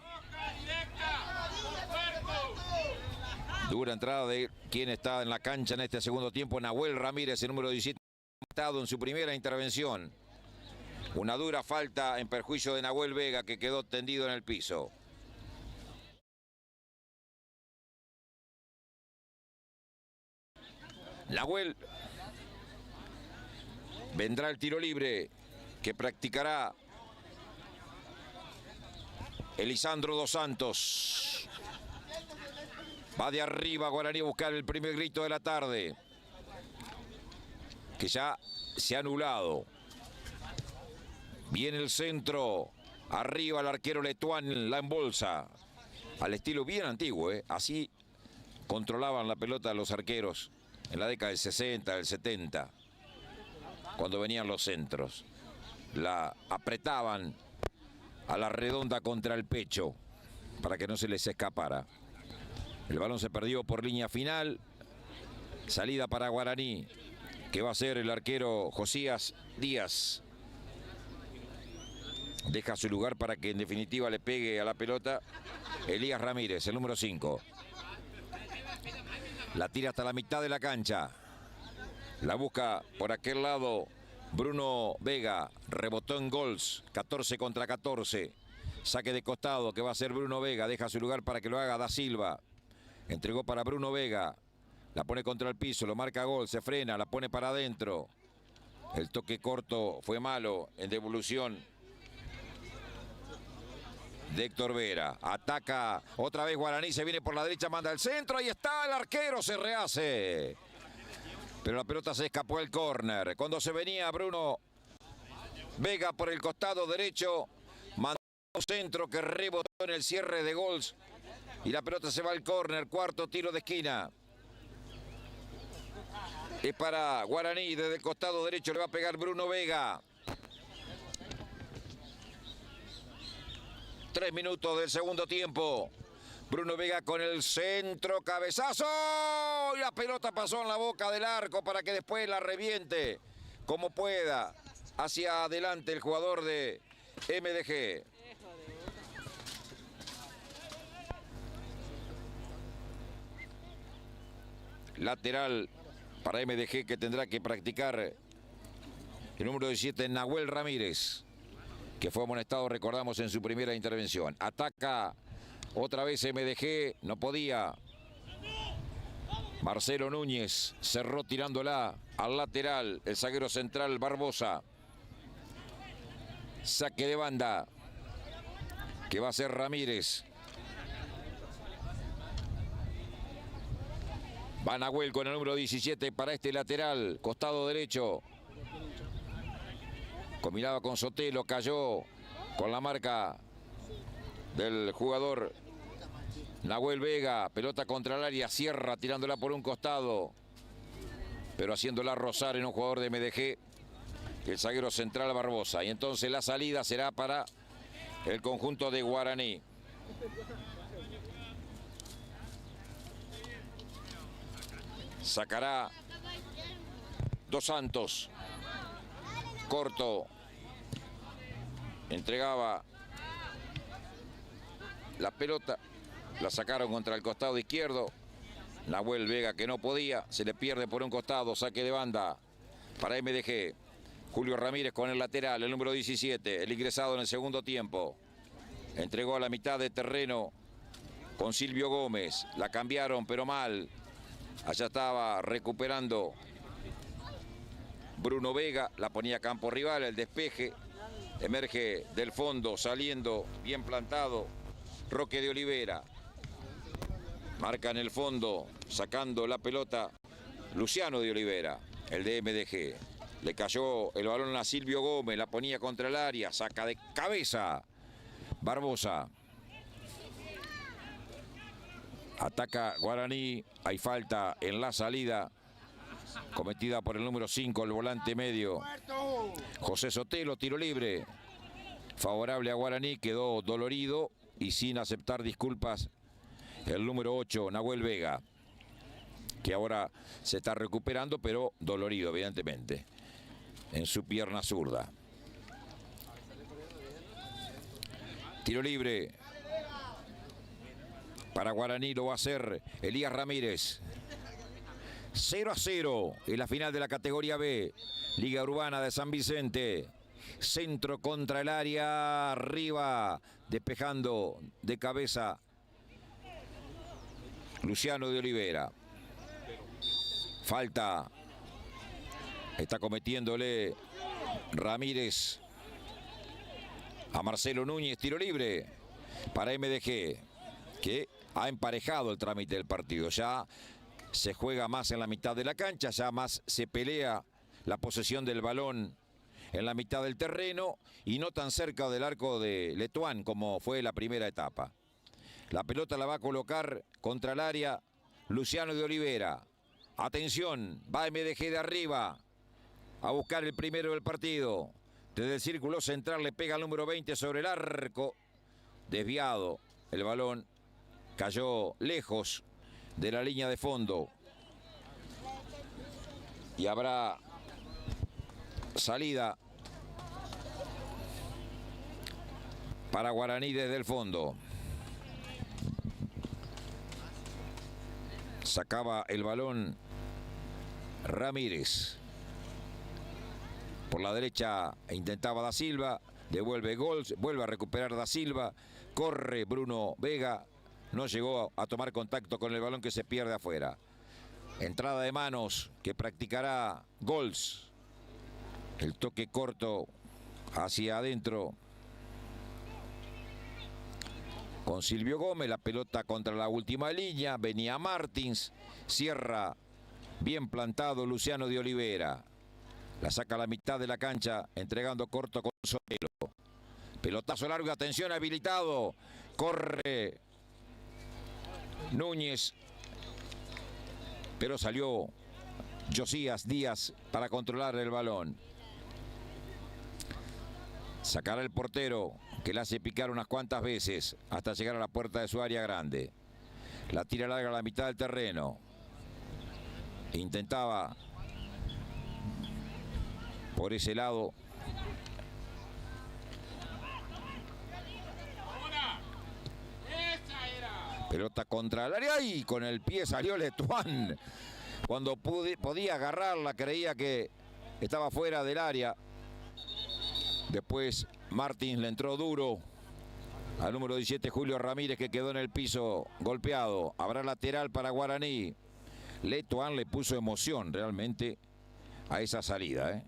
Dura entrada de quien está en la cancha en este segundo tiempo, Nahuel Ramírez, el número 17, en su primera intervención. Una dura falta en perjuicio de Nahuel Vega, que quedó tendido en el piso. Nahuel. Vendrá el tiro libre que practicará Elisandro Dos Santos. Va de arriba Guaraní a buscar el primer grito de la tarde, que ya se ha anulado. Viene el centro. Arriba el arquero Letuán la embolsa. Al estilo bien antiguo, ¿eh? Así controlaban la pelota los arqueros en la década del 60, del 70. Cuando venían los centros. La apretaban a la redonda contra el pecho para que no se les escapara. El balón se perdió por línea final. Salida para Guaraní, que va a ser el arquero Josías Díaz. Deja su lugar para que en definitiva le pegue a la pelota Elías Ramírez, el número 5. La tira hasta la mitad de la cancha. La busca por aquel lado Bruno Vega. Rebotó en Gols. 14 contra 14. Saque de costado que va a ser Bruno Vega. Deja su lugar para que lo haga Da Silva. Entregó para Bruno Vega. La pone contra el piso. Lo marca Gols. Se frena. La pone para adentro. El toque corto fue malo en devolución de Héctor Vera. Ataca otra vez Guaraní, se viene por la derecha, manda el centro, ahí está el arquero, se rehace. Pero la pelota se escapó del córner. Cuando se venía Bruno Vega por el costado derecho, mandó un centro que rebotó en el cierre de Gols. Y la pelota se va al córner, cuarto tiro de esquina. Es para Guaraní, desde el costado derecho le va a pegar Bruno Vega. 3 minutos del segundo tiempo. Bruno Vega con el centro, cabezazo. Y la pelota pasó en la boca del arco para que después la reviente como pueda hacia adelante el jugador de MDG. Lateral para MDG que tendrá que practicar el número 17, Nahuel Ramírez, que fue amonestado, recordamos, en su primera intervención. Ataca otra vez MDG, no podía. Marcelo Núñez cerró tirándola al lateral, el zaguero central Barbosa. Saque de banda, que va a ser Ramírez. Va Nahuel con el número 17 para este lateral, costado derecho. Combinaba con Sotelo, cayó con la marca del jugador Nahuel Vega. Pelota contra el área, cierra tirándola por un costado, pero haciéndola rozar en un jugador de MDG, el zaguero central Barbosa. Y entonces la salida será para el conjunto de Guaraní. Sacará Dos Santos. Corto entregaba la pelota, la sacaron contra el costado izquierdo. Nahuel Vega, que no podía, se le pierde por un costado, saque de banda para MDG. Julio Ramírez con el lateral, el número 17, el ingresado en el segundo tiempo. Entregó a la mitad de terreno con Silvio Gómez, la cambiaron pero mal. Allá estaba recuperando Bruno Vega, la ponía a campo rival, el despeje. Emerge del fondo, saliendo, bien plantado, Roque de Olivera. Marca en el fondo, sacando la pelota, Luciano de Olivera, el de MDG. Le cayó el balón a Silvio Gómez, la ponía contra el área, saca de cabeza Barbosa. Ataca Guaraní, hay falta en la salida cometida por el número 5, el volante medio. José Sotelo, tiro libre. Favorable a Guaraní, quedó dolorido y sin aceptar disculpas el número 8, Nahuel Vega, que ahora se está recuperando, pero dolorido, evidentemente, en su pierna zurda. Tiro libre para Guaraní, lo va a hacer Elías Ramírez. 0-0 en la final de la categoría B, Liga Urbana de San Vicente. Centro contra el área, arriba, despejando de cabeza Luciano de Olivera. Falta está cometiéndole Ramírez a Marcelo Núñez. Tiro libre para MDG, que ha emparejado el trámite del partido. Ya se juega más en la mitad de la cancha, ya más se pelea la posesión del balón en la mitad del terreno y no tan cerca del arco de Letuán como fue la primera etapa. La pelota la va a colocar contra el área Luciano de Olivera. Atención, va MDG de arriba a buscar el primero del partido. Desde el círculo central le pega el número 20 sobre el arco. Desviado el balón, cayó lejos de la línea de fondo. Y habrá salida para Guaraní desde el fondo. Sacaba el balón Ramírez. Por la derecha intentaba Da Silva, devuelve Gols, vuelve a recuperar Da Silva, corre Bruno Vega, no llegó a tomar contacto con el balón que se pierde afuera. Entrada de manos que practicará Gols. El toque corto hacia adentro con Silvio Gómez, la pelota contra la última línea, venía Martins, cierra bien plantado Luciano de Olivera. La saca a la mitad de la cancha, entregando corto con Sotelo. Pelotazo largo y atención, habilitado. Corre Núñez, pero salió Josías Díaz para controlar el balón. Sacará el portero, que la hace picar unas cuantas veces hasta llegar a la puerta de su área grande. La tira larga a la mitad del terreno. Intentaba por ese lado pelota contra el área y con el pie salió Letuán. Cuando podía agarrarla, creía que estaba fuera del área. Después Martins le entró duro al número 17, Julio Ramírez, que quedó en el piso golpeado. Habrá lateral para Guaraní. Letuán le puso emoción realmente a esa salida,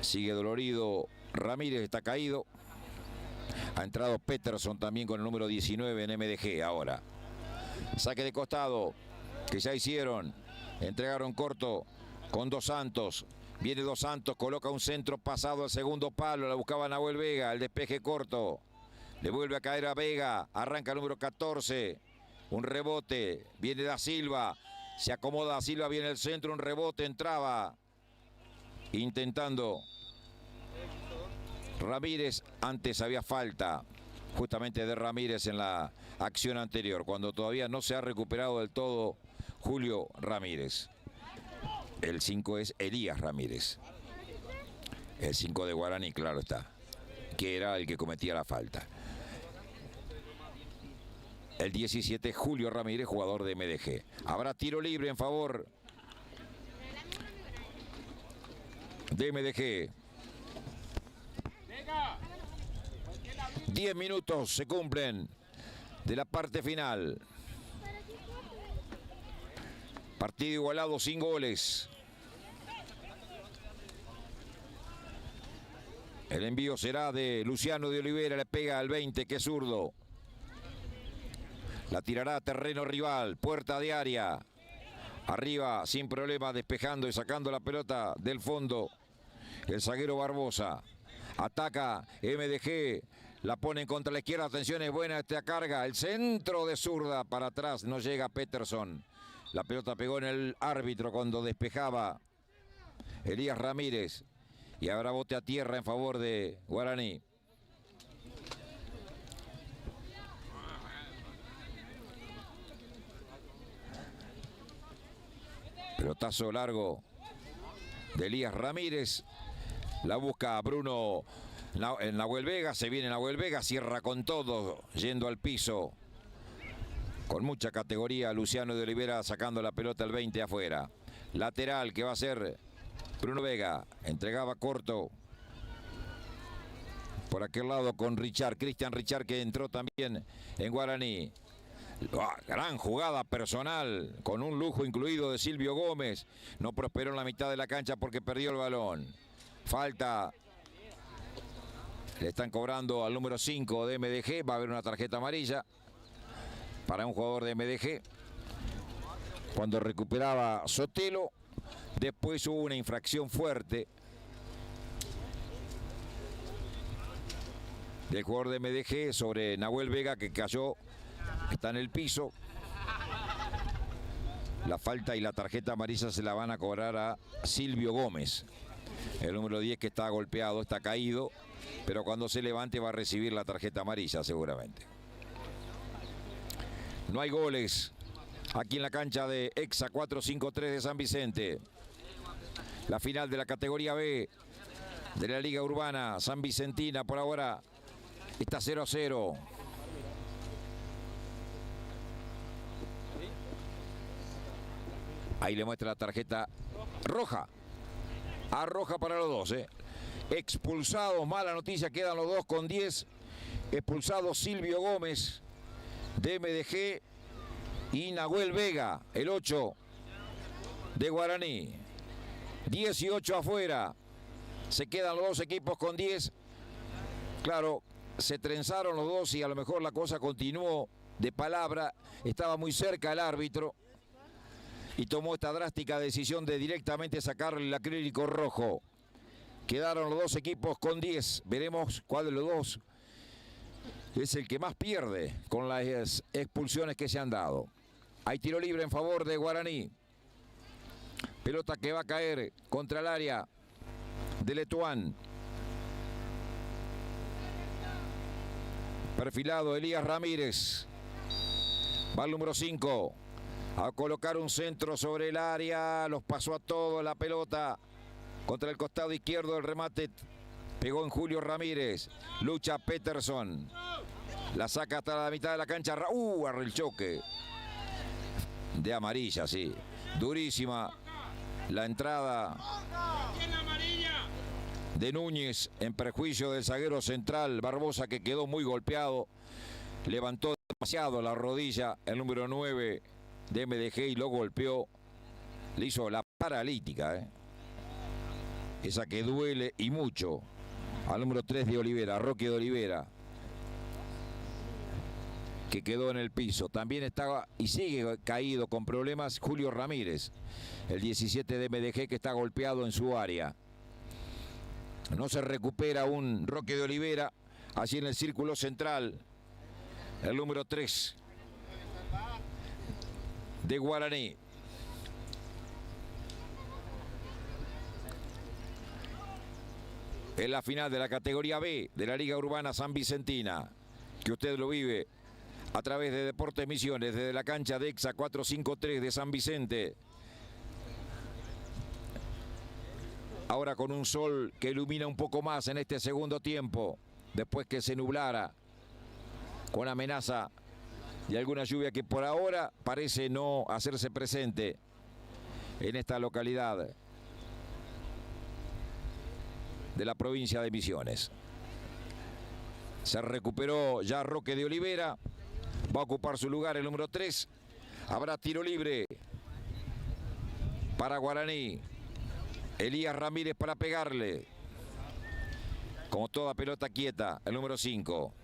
Sigue dolorido Ramírez, está caído. Ha entrado Peterson también con el número 19 en MDG ahora. Saque de costado que ya hicieron. Entregaron corto con Dos Santos. Viene Dos Santos, coloca un centro pasado al segundo palo. La buscaba Nahuel Vega, el despeje corto. Le vuelve a caer a Vega. Arranca el número 14. Un rebote. Viene Da Silva. Se acomoda Da Silva, viene el centro. Un rebote, entraba. Intentando Ramírez. Antes había falta justamente de Ramírez en la acción anterior, cuando todavía no se ha recuperado del todo Julio Ramírez. El 5 es Elías Ramírez. El 5 de Guaraní, claro está, que era el que cometía la falta. El 17, Julio Ramírez, jugador de MDG. Habrá tiro libre en favor de MDG. 10 minutos se cumplen de la parte final. Partido igualado sin goles. El envío será de Luciano de Olivera, le pega al 20, que es zurdo. La tirará a terreno rival, puerta de área. Arriba, sin problema, despejando y sacando la pelota del fondo. El zaguero Barbosa. Ataca MDG, la pone contra la izquierda. Atención, es buena esta carga. El centro de zurda para atrás, no llega Peterson. La pelota pegó en el árbitro cuando despejaba Elías Ramírez. Y habrá bote a tierra en favor de Guaraní. Pelotazo largo de Elías Ramírez. La busca Bruno en Nahuel Vega. Se viene Nahuel Vega. Cierra con todo. Yendo al piso. Con mucha categoría. Luciano de Olivera sacando la pelota el 20 afuera. Lateral que va a ser Bruno Vega. Entregaba corto. Por aquel lado con Richard. Cristian Richard, que entró también en Guaraní. Gran jugada personal, con un lujo incluido de Silvio Gómez. No prosperó en la mitad de la cancha porque perdió el balón. Falta. Le están cobrando al número 5 de MDG. Va a haber una tarjeta amarilla para un jugador de MDG. Cuando recuperaba Sotelo. Después hubo una infracción fuerte del jugador de MDG sobre Nahuel Vega, que cayó. Está en el piso. La falta y la tarjeta amarilla se la van a cobrar a Silvio Gómez. El número 10, que está golpeado, está caído. Pero cuando se levante va a recibir la tarjeta amarilla seguramente. No hay goles aquí en la cancha de EXA 453 de San Vicente. La final de la categoría B de la Liga Urbana San Vicentina por ahora está 0-0. Ahí le muestra la tarjeta roja. A roja para los dos. Expulsados, mala noticia, quedan los dos con 10. Expulsado Silvio Gómez de MDG y Nahuel Vega, el 8 de Guaraní. 18 afuera. Se quedan los dos equipos con 10. Claro, se trenzaron los dos y a lo mejor la cosa continuó de palabra. Estaba muy cerca el árbitro y tomó esta drástica decisión de directamente sacarle el acrílico rojo. Quedaron los dos equipos con 10. Veremos cuál de los dos es el que más pierde con las expulsiones que se han dado. Hay tiro libre en favor de Guaraní. Pelota que va a caer contra el área de Letuán. Perfilado Elías Ramírez. Va el número 5 a colocar un centro sobre el área. Los pasó a todos la pelota. Contra el costado izquierdo el remate. Pegó en Julio Ramírez. Lucha Peterson. La saca hasta la mitad de la cancha. Agarra el choque. De amarilla, sí. Durísima la entrada de Núñez en perjuicio del zaguero central Barbosa, que quedó muy golpeado. Levantó demasiado la rodilla el número 9 de MDG y lo golpeó. Le hizo la paralítica, esa que duele y mucho, al número 3 de Olivera, Roque de Olivera, que quedó en el piso. También estaba y sigue caído con problemas Julio Ramírez, el 17 de MDG, que está golpeado en su área. No se recupera un Roque de Olivera, allí en el círculo central, el número 3 de Guaraní. En la final de la categoría B de la Liga Urbana San Vicentina, que usted lo vive a través de Deportes Misiones, desde la cancha de EXA 453 de San Vicente. Ahora con un sol que ilumina un poco más en este segundo tiempo, después que se nublara con amenaza de alguna lluvia que por ahora parece no hacerse presente en esta localidad de la provincia de Misiones. Se recuperó ya Roque de Olivera, va a ocupar su lugar el número 3. Habrá tiro libre para Guaraní. Elías Ramírez para pegarle. Como toda pelota quieta, el número 5.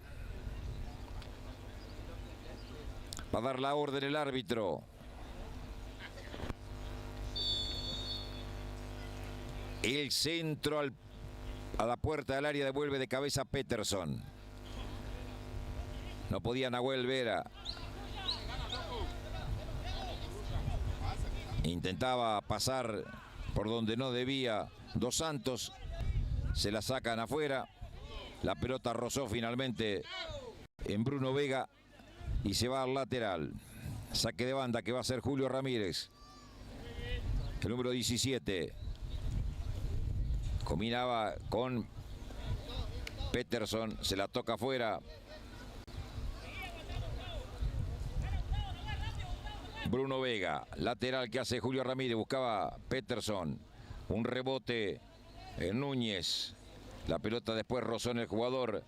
Va a dar la orden el árbitro. El centro a la puerta del área devuelve de cabeza Peterson. No podía Nahuel Vera. Intentaba pasar por donde no debía Dos Santos. Se la sacan afuera. La pelota rozó finalmente en Bruno Vega y se va al lateral. Saque de banda que va a ser Julio Ramírez. El número 17. Combinaba con Peterson. Se la toca afuera. Bruno Vega, lateral que hace Julio Ramírez, buscaba Peterson, un rebote en Núñez, la pelota después rozó en el jugador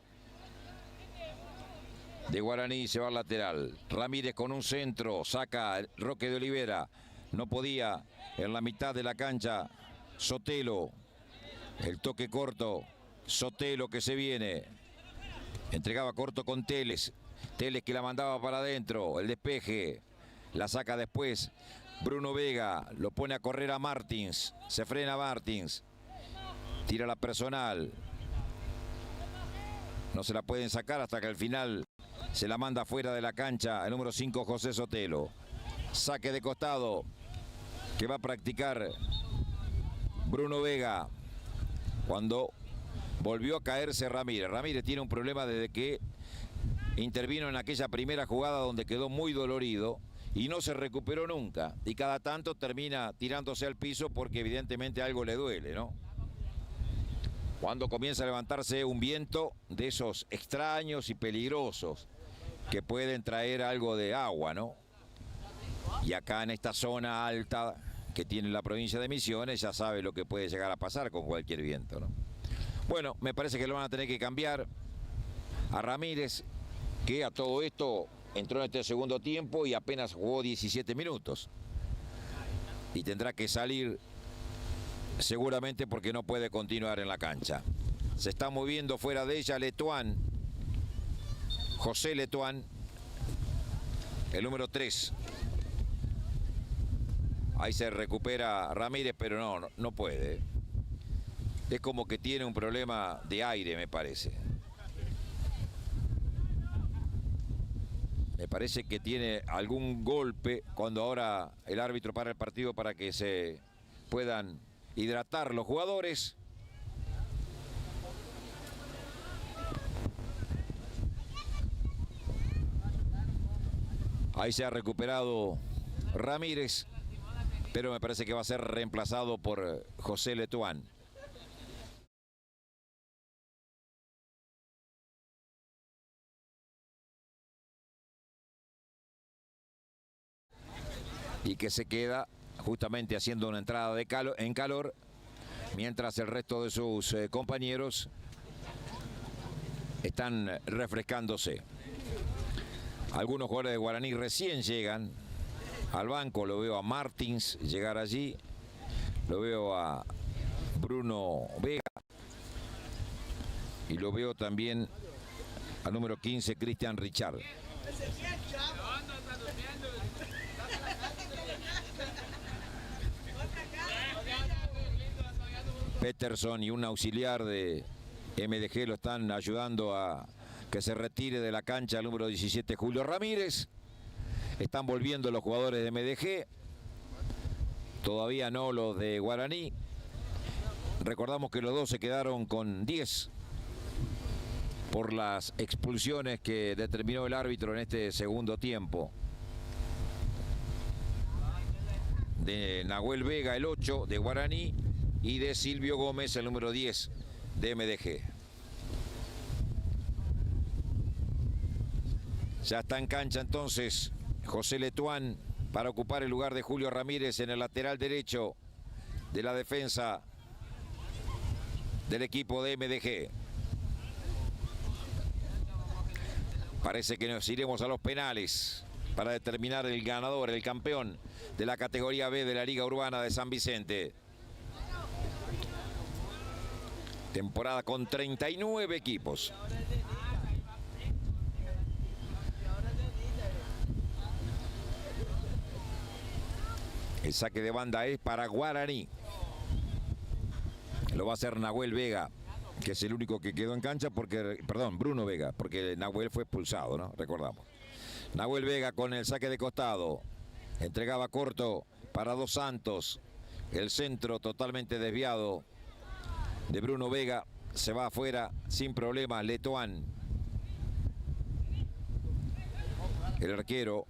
de Guaraní, se va al lateral. Ramírez con un centro, saca Roque de Olivera, no podía en la mitad de la cancha. Sotelo, el toque corto, Sotelo que se viene, entregaba corto con Teles, Teles que la mandaba para adentro, el despeje. La saca después Bruno Vega, lo pone a correr a Martins, se frena Martins, tira la personal, no se la pueden sacar hasta que al final se la manda fuera de la cancha el número 5 José Sotelo. Saque de costado que va a practicar Bruno Vega cuando volvió a caerse Ramírez. Ramírez tiene un problema desde que intervino en aquella primera jugada donde quedó muy dolorido y no se recuperó nunca, y cada tanto termina tirándose al piso porque evidentemente algo le duele, ¿no? Cuando comienza a levantarse un viento de esos extraños y peligrosos que pueden traer algo de agua, ¿no? Y acá en esta zona alta que tiene la provincia de Misiones ya sabe lo que puede llegar a pasar con cualquier viento, ¿no? Bueno, me parece que lo van a tener que cambiar a Ramírez, que a todo esto entró en este segundo tiempo y apenas jugó 17 minutos. Y tendrá que salir seguramente porque no puede continuar en la cancha. Se está moviendo fuera de ella Letuán. José Letuán, el número 3. Ahí se recupera Ramírez, pero no puede. Es como que tiene un problema de aire, me parece. Me parece que tiene algún golpe cuando ahora el árbitro para el partido para que se puedan hidratar los jugadores. Ahí se ha recuperado Ramírez, pero me parece que va a ser reemplazado por José Letuán. Y que se queda justamente haciendo una entrada de en calor, mientras el resto de sus compañeros están refrescándose. Algunos jugadores de Guaraní recién llegan al banco. Lo veo a Martins llegar allí, lo veo a Bruno Vega y lo veo también al número 15 Cristian Richard. Peterson y un auxiliar de MDG lo están ayudando a que se retire de la cancha el número 17 Julio Ramírez. Están volviendo los jugadores de MDG, todavía no los de Guaraní. Recordamos que los dos se quedaron con 10 por las expulsiones que determinó el árbitro en este segundo tiempo. De Nahuel Vega el 8 de Guaraní y de Silvio Gómez, el número 10 de MDG. Ya está en cancha entonces José Letuán para ocupar el lugar de Julio Ramírez en el lateral derecho de la defensa del equipo de MDG. Parece que nos iremos a los penales para determinar el ganador, el campeón de la categoría B de la Liga Urbana de San Vicente. Temporada con 39 equipos. El saque de banda es para Guaraní. Lo va a hacer Nahuel Vega, que es el único que quedó en cancha porque, perdón, Bruno Vega, porque Nahuel fue expulsado, ¿no? Recordamos. Nahuel Vega con el saque de costado. Entregaba corto para Dos Santos. El centro totalmente desviado de Bruno Vega. Se va afuera sin problema Letuán. El arquero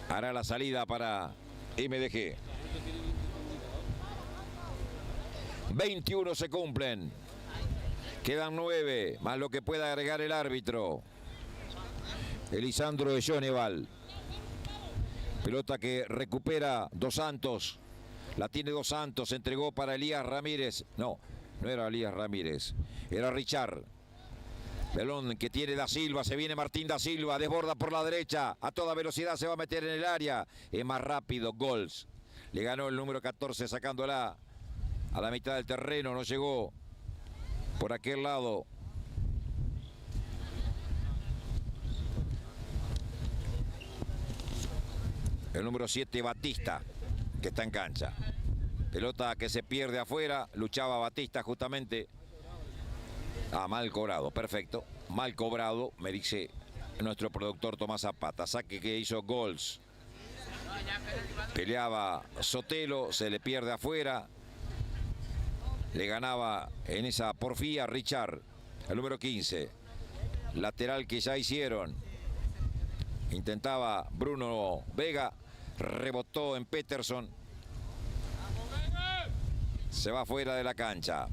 hará la salida para MDG. 21 se cumplen. Quedan 9, más lo que pueda agregar el árbitro. Elisandro de Joneval. Pelota que recupera Dos Santos. La tiene Dos Santos. Entregó para Elías Ramírez. No era Elías Ramírez. Era Richard. Pelón que tiene Da Silva. Se viene Martín Da Silva. Desborda por la derecha. A toda velocidad se va a meter en el área. Es más rápido. Gols. Le ganó el número 14 sacándola a la mitad del terreno. No llegó por aquel lado. El número 7 Batista, que está en cancha. Pelota que se pierde afuera. Luchaba Batista justamente. Mal cobrado, perfecto. Mal cobrado, me dice nuestro productor Tomás Zapata. Saque que hizo Gols. Peleaba Sotelo, se le pierde afuera. Le ganaba en esa porfía Richard, el número 15. Lateral que ya hicieron. Intentaba Bruno Vega. Rebotó en Peterson. Se va fuera de la cancha.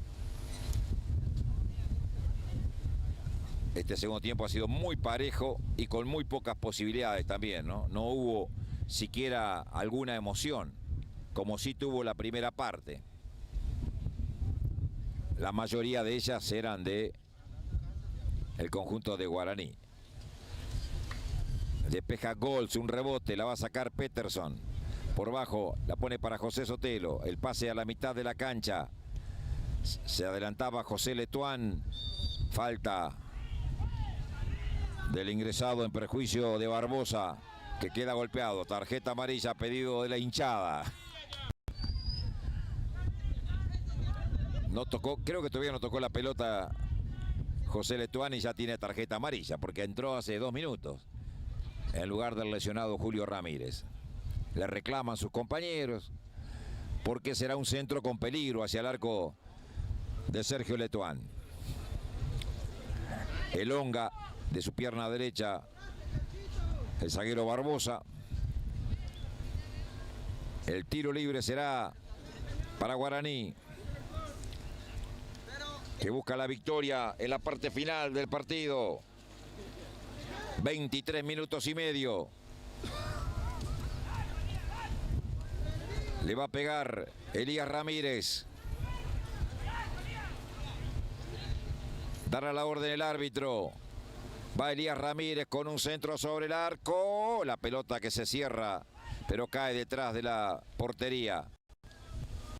Este segundo tiempo ha sido muy parejo y con muy pocas posibilidades también, ¿no? No hubo siquiera alguna emoción, como sí tuvo la primera parte. La mayoría de ellas eran de el conjunto de Guaraní. Despeja Gols, un rebote, la va a sacar Peterson. Por bajo, la pone para José Sotelo. El pase a la mitad de la cancha. Se adelantaba José Letuán. Falta del ingresado en perjuicio de Barbosa, que queda golpeado. Tarjeta amarilla, pedido de la hinchada. No tocó, creo que todavía no tocó la pelota José Letuán y ya tiene tarjeta amarilla, porque entró hace 2 minutos en lugar del lesionado Julio Ramírez. Le reclaman sus compañeros porque será un centro con peligro hacia el arco de Sergio Letuán. Elonga de su pierna derecha el zaguero Barbosa. El tiro libre será para Guaraní, que busca la victoria en la parte final del partido. 23 minutos y medio. Le va a pegar Elías Ramírez. Dará la orden el árbitro. Va Elías Ramírez con un centro sobre el arco. La pelota que se cierra, pero cae detrás de la portería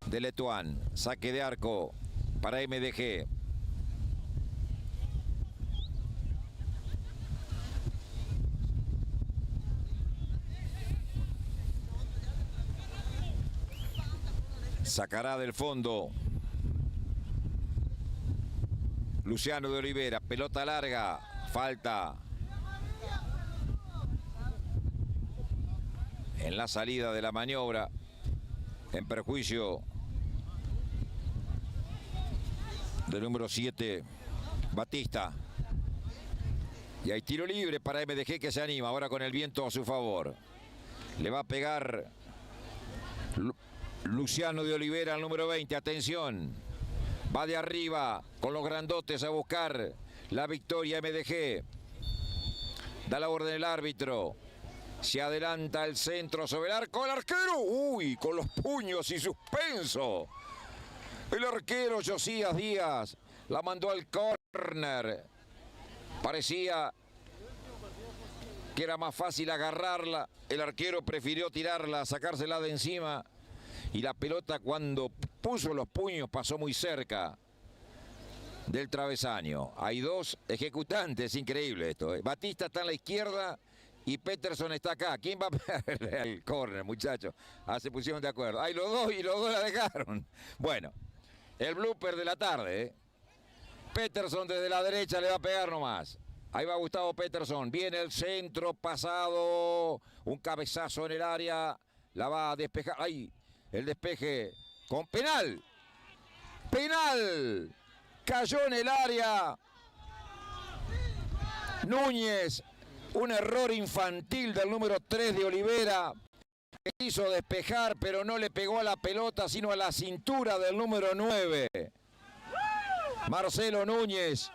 de Letuán. Saque de arco para MDG. Sacará del fondo Luciano de Olivera. Pelota larga. Falta en la salida de la maniobra en perjuicio del número 7 Batista. Y hay tiro libre para MDG, que se anima ahora con el viento a su favor. Le va a pegar Luciano de Olivera, el número 20, atención. Va de arriba con los grandotes a buscar la victoria MDG. Da la orden el árbitro. Se adelanta el centro sobre el arco. El arquero, uy, con los puños y suspenso. El arquero Josías Díaz la mandó al córner. Parecía que era más fácil agarrarla. El arquero prefirió tirarla, sacársela de encima. Y la pelota, cuando puso los puños, pasó muy cerca del travesaño. Hay dos ejecutantes, increíble esto. Batista está en la izquierda y Peterson está acá. ¿Quién va a pegarle al córner, muchachos? Ah, se pusieron de acuerdo. Hay los dos y los dos la dejaron. Bueno, el blooper de la tarde. Peterson desde la derecha le va a pegar nomás. Ahí va Gustavo Peterson. Viene el centro pasado. Un cabezazo en el área. La va a despejar. ¡Ay! El despeje con penal. Penal. Cayó en el área. Núñez. Un error infantil del número 3 de Olivera. Que quiso despejar, pero no le pegó a la pelota, sino a la cintura del número 9. Marcelo Núñez.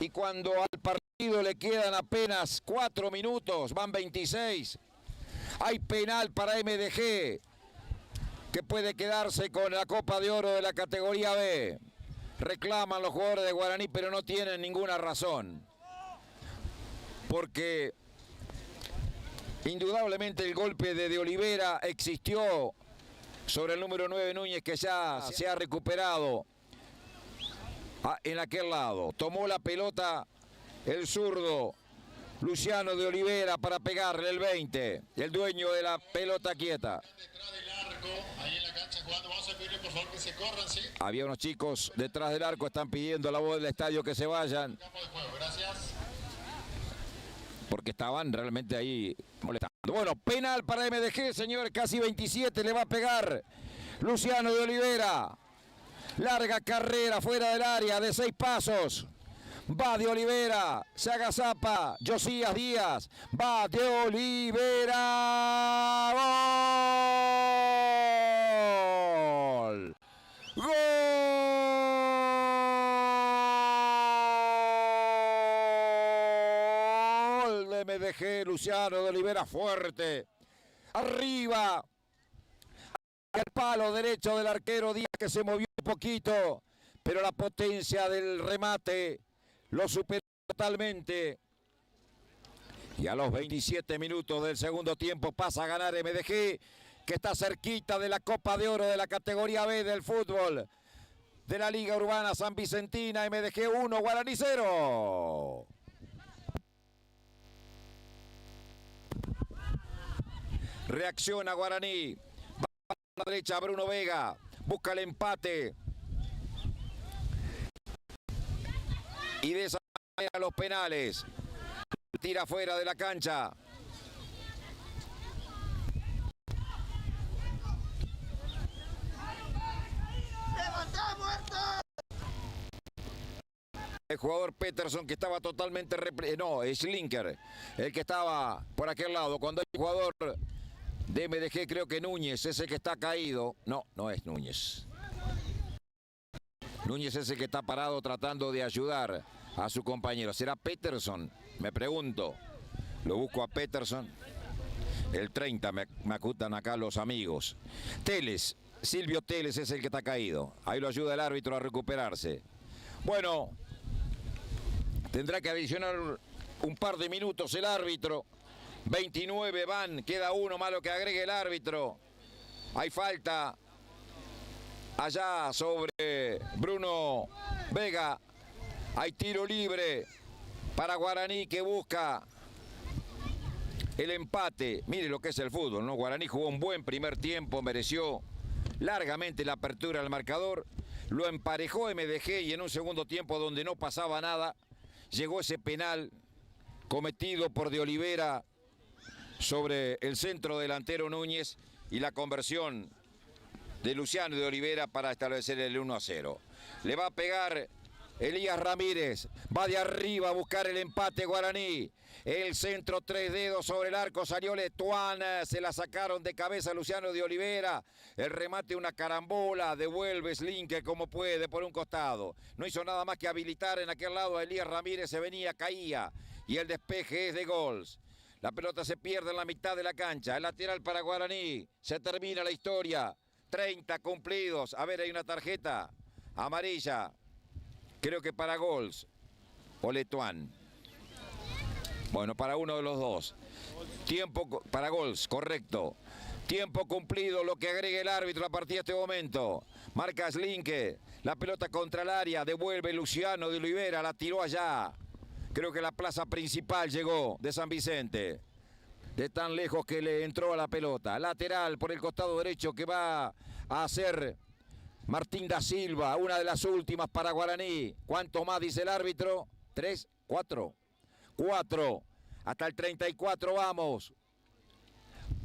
Y cuando al partido le quedan apenas 4 minutos, van 26. Hay penal para MDG, que puede quedarse con la Copa de Oro de la categoría B. Reclaman los jugadores de Guaraní, pero no tienen ninguna razón. Porque indudablemente el golpe de Olivera existió sobre el número 9 Núñez, que ya se ha recuperado en aquel lado. Tomó la pelota el zurdo Luciano de Olivera para pegarle el 20, el dueño de la pelota quieta. Había unos chicos detrás del arco, están pidiendo a la voz del estadio que se vayan. Porque estaban realmente ahí molestando. Bueno, penal para MDG, señor, casi 27, le va a pegar Luciano de Olivera. Larga carrera fuera del área de 6 pasos. Va de Olivera, se agazapa Josías Díaz. Va de Olivera. ¡Gol! ¡Gol de MDG! Luciano de Olivera, fuerte. Arriba. El palo derecho del arquero Díaz, que se movió un poquito, pero la potencia del remate lo superó totalmente. Y a los 27 minutos del segundo tiempo pasa a ganar MDG, que está cerquita de la Copa de Oro de la categoría B del fútbol de la Liga Urbana San Vicentina. MDG 1, Guaraní 0. Reacciona Guaraní. Va a la derecha Bruno Vega. Busca el empate. Y de esa manera los penales. Tira fuera de la cancha. El jugador Peterson, que estaba totalmente... No, es Linker, el que estaba por aquel lado. Cuando hay jugador de MDG, creo que Núñez es el que está caído. No, no es Núñez. Núñez es el que está parado tratando de ayudar a su compañero. ¿Será Peterson? Me pregunto. Lo busco a Peterson. El 30, me acutan acá los amigos. Teles, Silvio Teles es el que está caído. Ahí lo ayuda el árbitro a recuperarse. Bueno, tendrá que adicionar un par de minutos el árbitro. 29 van, queda uno, malo que agregue el árbitro. Hay falta allá sobre Bruno Vega. Hay tiro libre para Guaraní, que busca el empate. Mire lo que es el fútbol, ¿no? Guaraní jugó un buen primer tiempo, mereció largamente la apertura del marcador. Lo emparejó MDG y en un segundo tiempo, donde no pasaba nada, llegó ese penal cometido por de Olivera sobre el centro delantero Núñez y la conversión de Luciano de Olivera para establecer el 1-0. Le va a pegar Elías Ramírez va de arriba a buscar el empate Guaraní. El centro, 3 dedos sobre el arco, salió Letuán, se la sacaron de cabeza Luciano de Olivera. El remate, una carambola, devuelve Slinker como puede por un costado. No hizo nada más que habilitar en aquel lado a Elías Ramírez, se venía, caía. Y el despeje es de gols. La pelota se pierde en la mitad de la cancha. El lateral para Guaraní. Se termina la historia. 30 cumplidos. A ver, hay una tarjeta amarilla. Creo que para gols. O Letuán. Bueno, para uno de los dos. Tiempo para gols, correcto. Tiempo cumplido, lo que agrega el árbitro a partir de este momento. Marca Slinke. La pelota contra el área. Devuelve Luciano de Olivera. La tiró allá. Creo que la plaza principal llegó de San Vicente. De tan lejos que le entró a la pelota. Lateral por el costado derecho que va a hacer Martín da Silva. Una de las últimas para Guaraní. ¿Cuánto más dice el árbitro? 3, 4. 4. Hasta el 34 vamos.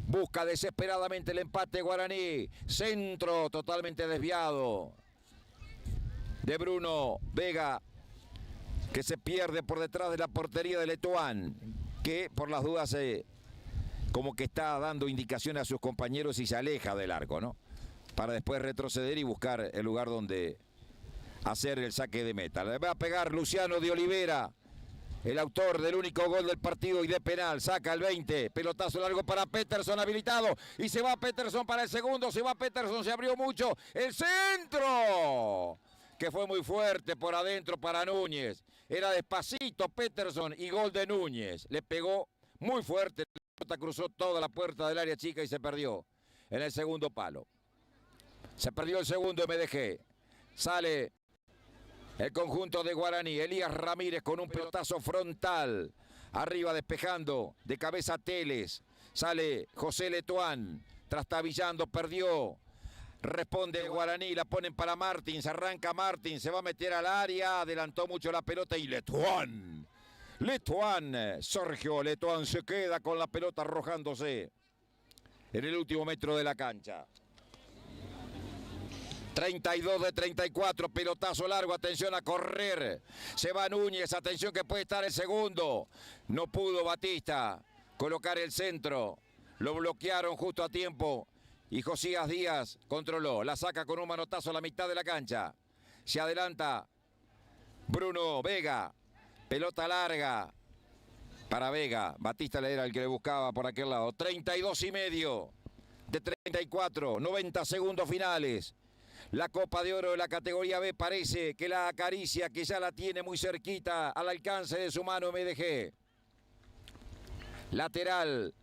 Busca desesperadamente el empate Guaraní. Centro totalmente desviado. De Bruno Vega, que se pierde por detrás de la portería de Letuán, que por las dudas como que está dando indicaciones a sus compañeros y se aleja del arco, ¿no? Para después retroceder y buscar el lugar donde hacer el saque de meta. Le va a pegar Luciano de Olivera, el autor del único gol del partido y de penal. Saca el 20, pelotazo largo para Peterson, habilitado. Y se va Peterson para el segundo, se va Peterson, se abrió mucho. ¡El centro! Que fue muy fuerte por adentro para Núñez. Era despacito Peterson y gol de Núñez. Le pegó muy fuerte, la pelota cruzó toda la puerta del área chica y se perdió en el segundo palo. Se perdió el segundo MDG. Sale el conjunto de Guaraní. Elías Ramírez con un pelotazo frontal. Arriba despejando de cabeza Teles. Sale José Letuán. Trastabillando, perdió. Responde Guaraní, la ponen para Martins, arranca Martins, se va a meter al área, adelantó mucho la pelota y Letuán, Sergio Letuán se queda con la pelota arrojándose en el último metro de la cancha. 32 de 34, pelotazo largo, atención a correr, se va Núñez, atención que puede estar el segundo, no pudo Batista colocar el centro, lo bloquearon justo a tiempo. Y Josías Díaz controló, la saca con un manotazo a la mitad de la cancha. Se adelanta Bruno Vega, pelota larga para Vega. Batista era el que le buscaba por aquel lado. 32 y medio de 34, 90 segundos finales. La Copa de Oro de la categoría B parece que la acaricia, que ya la tiene muy cerquita al alcance de su mano MDG. Lateral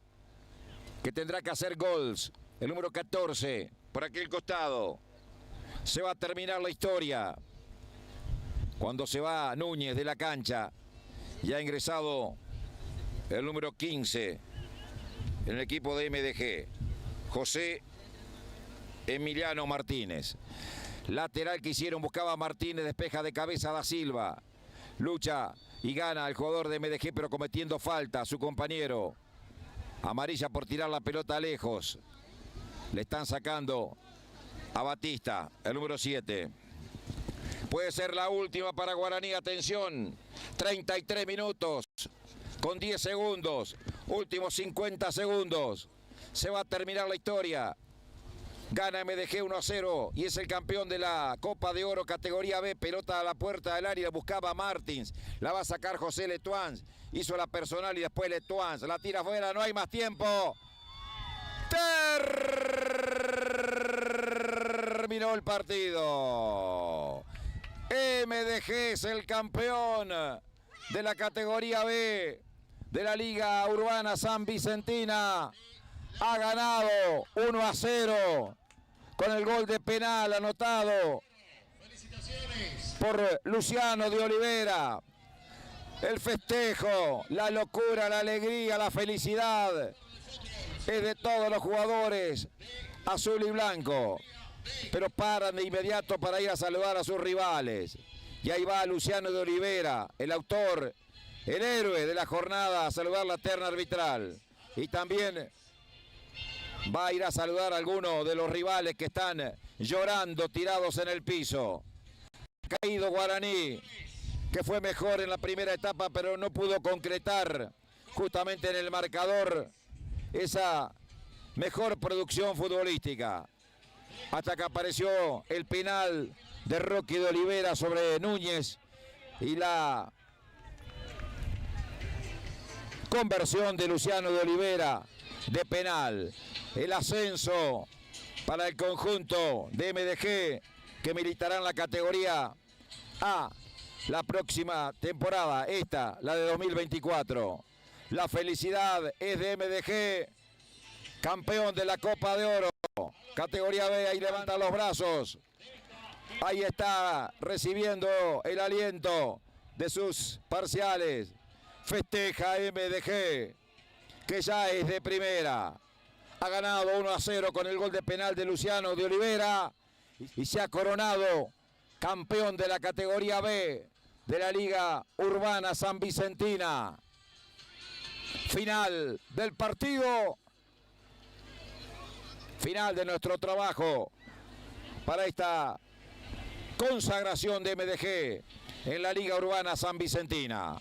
que tendrá que hacer gols. El número 14, por aquel costado. Se va a terminar la historia. Cuando se va Núñez de la cancha, ya ha ingresado el número 15 en el equipo de MDG. José Emiliano Martínez. Lateral que hicieron, buscaba a Martínez, despeja de cabeza da Silva. Lucha y gana el jugador de MDG, pero cometiendo falta a su compañero. Amarilla por tirar la pelota lejos. Le están sacando a Batista, el número 7. Puede ser la última para Guaraní, atención. 33 minutos con 10 segundos. Últimos 50 segundos. Se va a terminar la historia. Gana MDG 1-0 y es el campeón de la Copa de Oro categoría B. Pelota a la puerta del área, buscaba Martins. La va a sacar José Letuán. Hizo la personal y después Letuán. La tira afuera, no hay más tiempo. Terminó el partido. MDG es el campeón de la categoría B de la Liga Urbana San Vicentina. Ha ganado 1-0 con el gol de penal anotado por Luciano de Olivera. El festejo, la locura, la alegría, la felicidad es de todos los jugadores azul y blanco, pero paran de inmediato para ir a saludar a sus rivales. Y ahí va Luciano de Olivera, el autor, el héroe de la jornada, a saludar la terna arbitral. Y también va a ir a saludar a algunos de los rivales que están llorando tirados en el piso. caído Guaraní, que fue mejor en la primera etapa, pero no pudo concretar justamente en el marcador esa mejor producción futbolística. Hasta que apareció el penal de Rocky de Olivera sobre Núñez y la conversión de Luciano de Olivera de penal. El ascenso para el conjunto de MDG, que militará en la categoría A la próxima temporada, esta, la de 2024. La felicidad es de MDG, campeón de la Copa de Oro, categoría B. Ahí levanta los brazos, ahí está recibiendo el aliento de sus parciales. Festeja MDG, que ya es de primera. Ha ganado 1-0 con el gol de penal de Luciano de Olivera y se ha coronado campeón de la categoría B de la Liga Urbana San Vicentina. Final del partido, final de nuestro trabajo para esta consagración de MDG en la Liga Urbana San Vicentina.